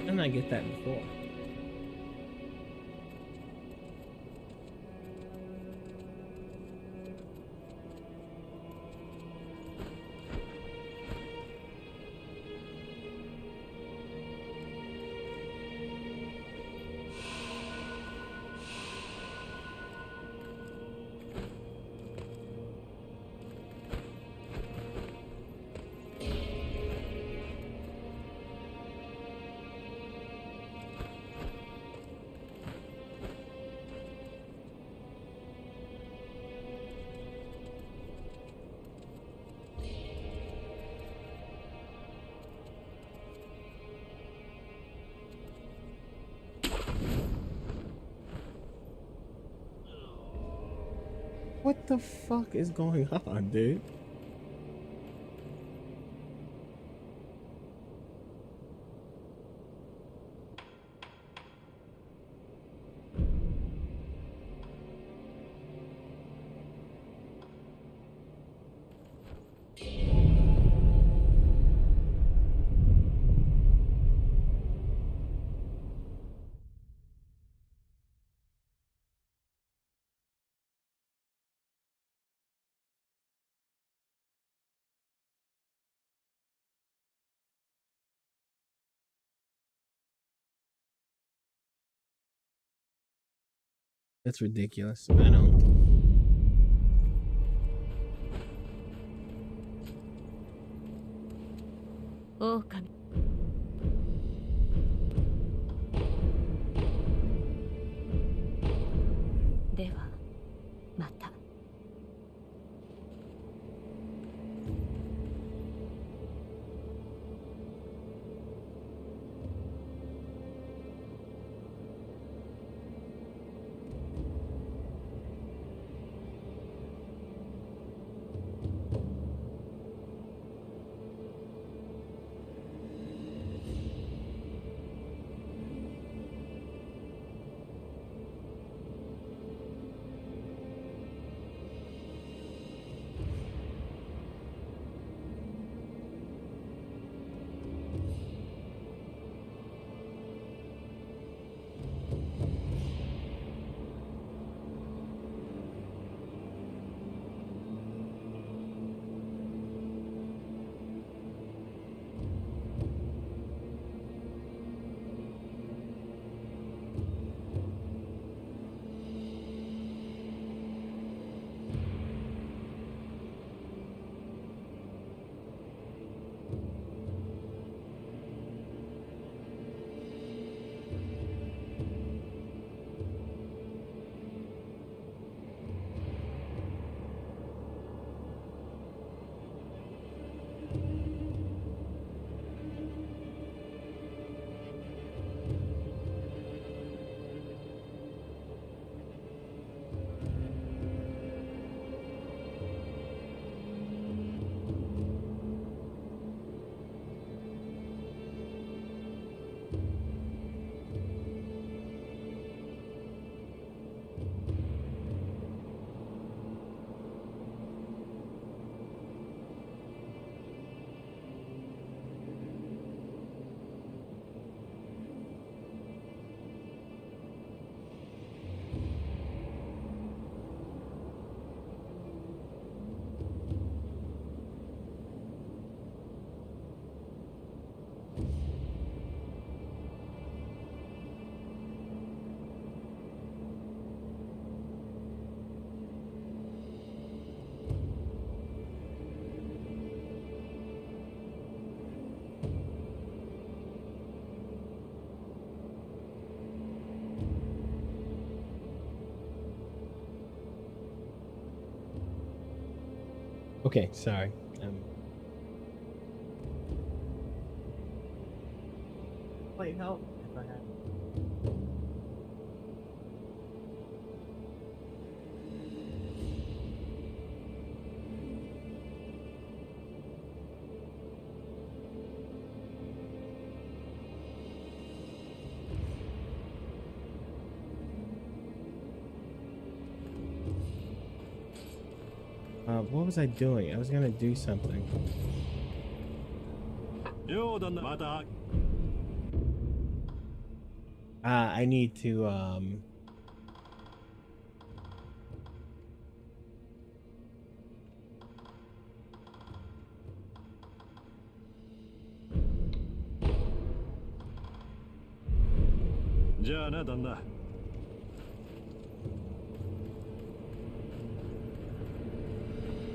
Didn't I get that before? What the fuck is going on, dude? That's ridiculous. I don't.狼。では、また。Okay, sorry. Wait, help if I had. What was I doing? I was gonna do something. I need to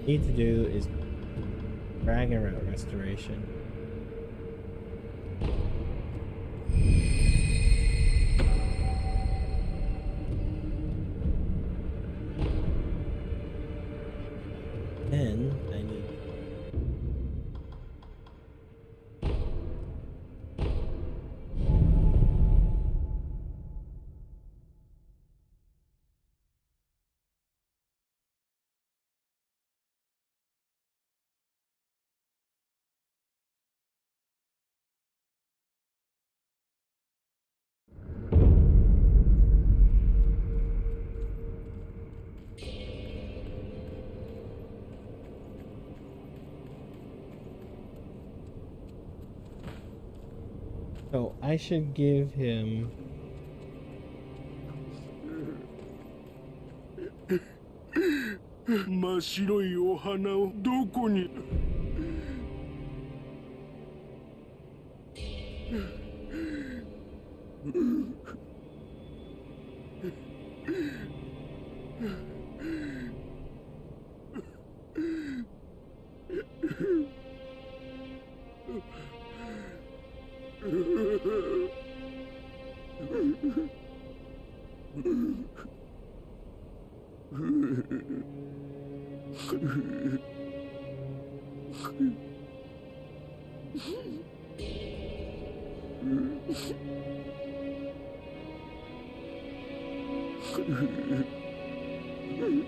need to do is dragon route restoration. Then I need so I should give him 真っ白いお花をどこに。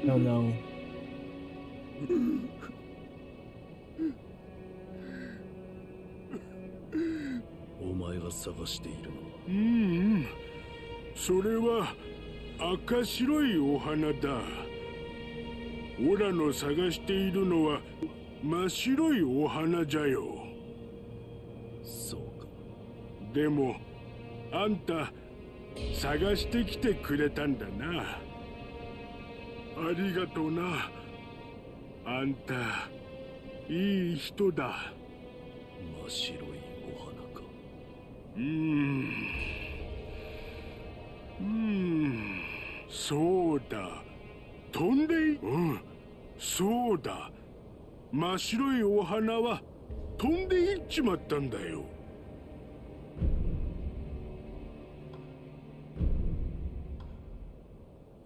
Oh no. お前が探しているのは。それは赤白いお花だ。オラの探しているのは真っ白いお花じゃよ。そうか。でもあんた探してきてくれたんだな。ありがとうな。あんたいい人だ。真っ白いお花か。そうだ。飛んでいそうだ。真っ白いお花は飛んでいっちまったんだよ。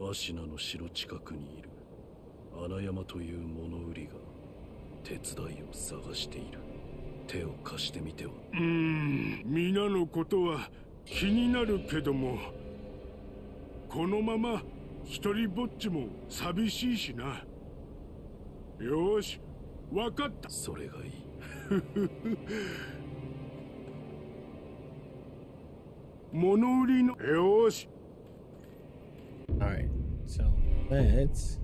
アシナの城近くにいる穴山という物売りが手伝いを探している。手を貸してみては。皆のことは気になるけども、このまま一人ぼっちも寂しいしな。よし、わかった。それがいい。物売りのよし。Alright, so let's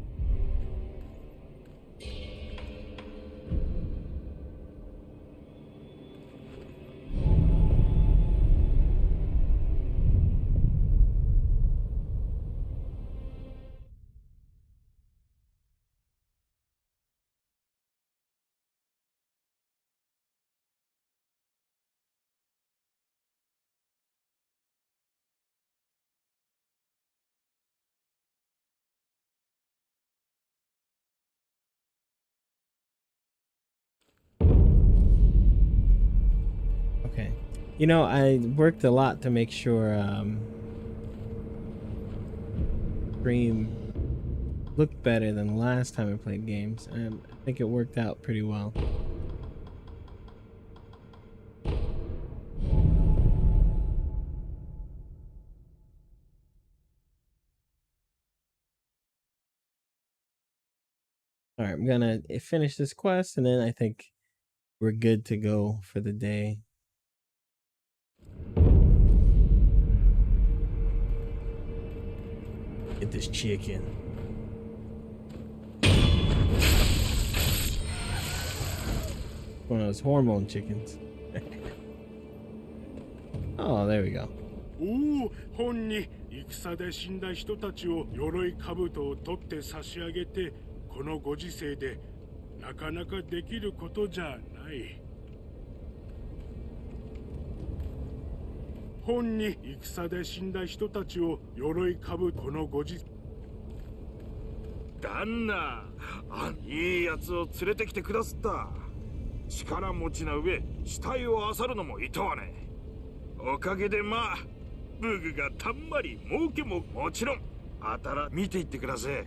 okay. You know, I worked a lot to make sure stream looked better than last time I played games. I think it worked out pretty well. All right, I'm gonna finish this quest and then I think we're good to go for the day. Get this chicken. One of those hormone chickens. Oh, there we go. おお、本に戦で死んだ人たちを鎧兜を取って差し上げて、このご時世でなかなかできることじゃない。本に戦で死んだ人たちを鎧兜、このご時世。旦那、いいやつを連れてきてくだすった。力持ちな上、死体を漁るのもいとわね。おかげでまあ、ブグがたんまり儲けももちろん、見ていってください。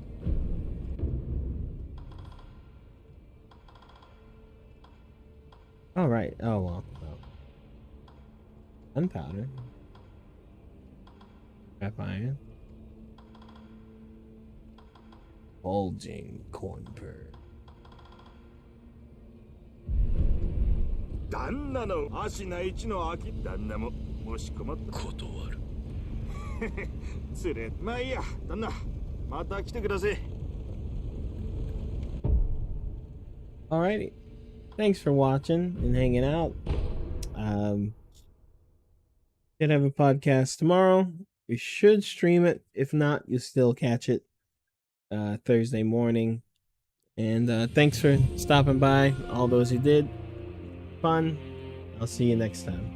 All right. Oh well. Gunpowder. Scrap iron. Bulging corn purr. 旦那の足な一の秋、旦那ももし困った断る。つれ、まあいいや、旦那、また来てください。Alrighty. Thanks for watching and hanging out. Should have a podcast tomorrow. We should stream it. If not, you'll still catch it Thursday morning. And thanks for stopping by, all those who did. Fun. I'll see you next time.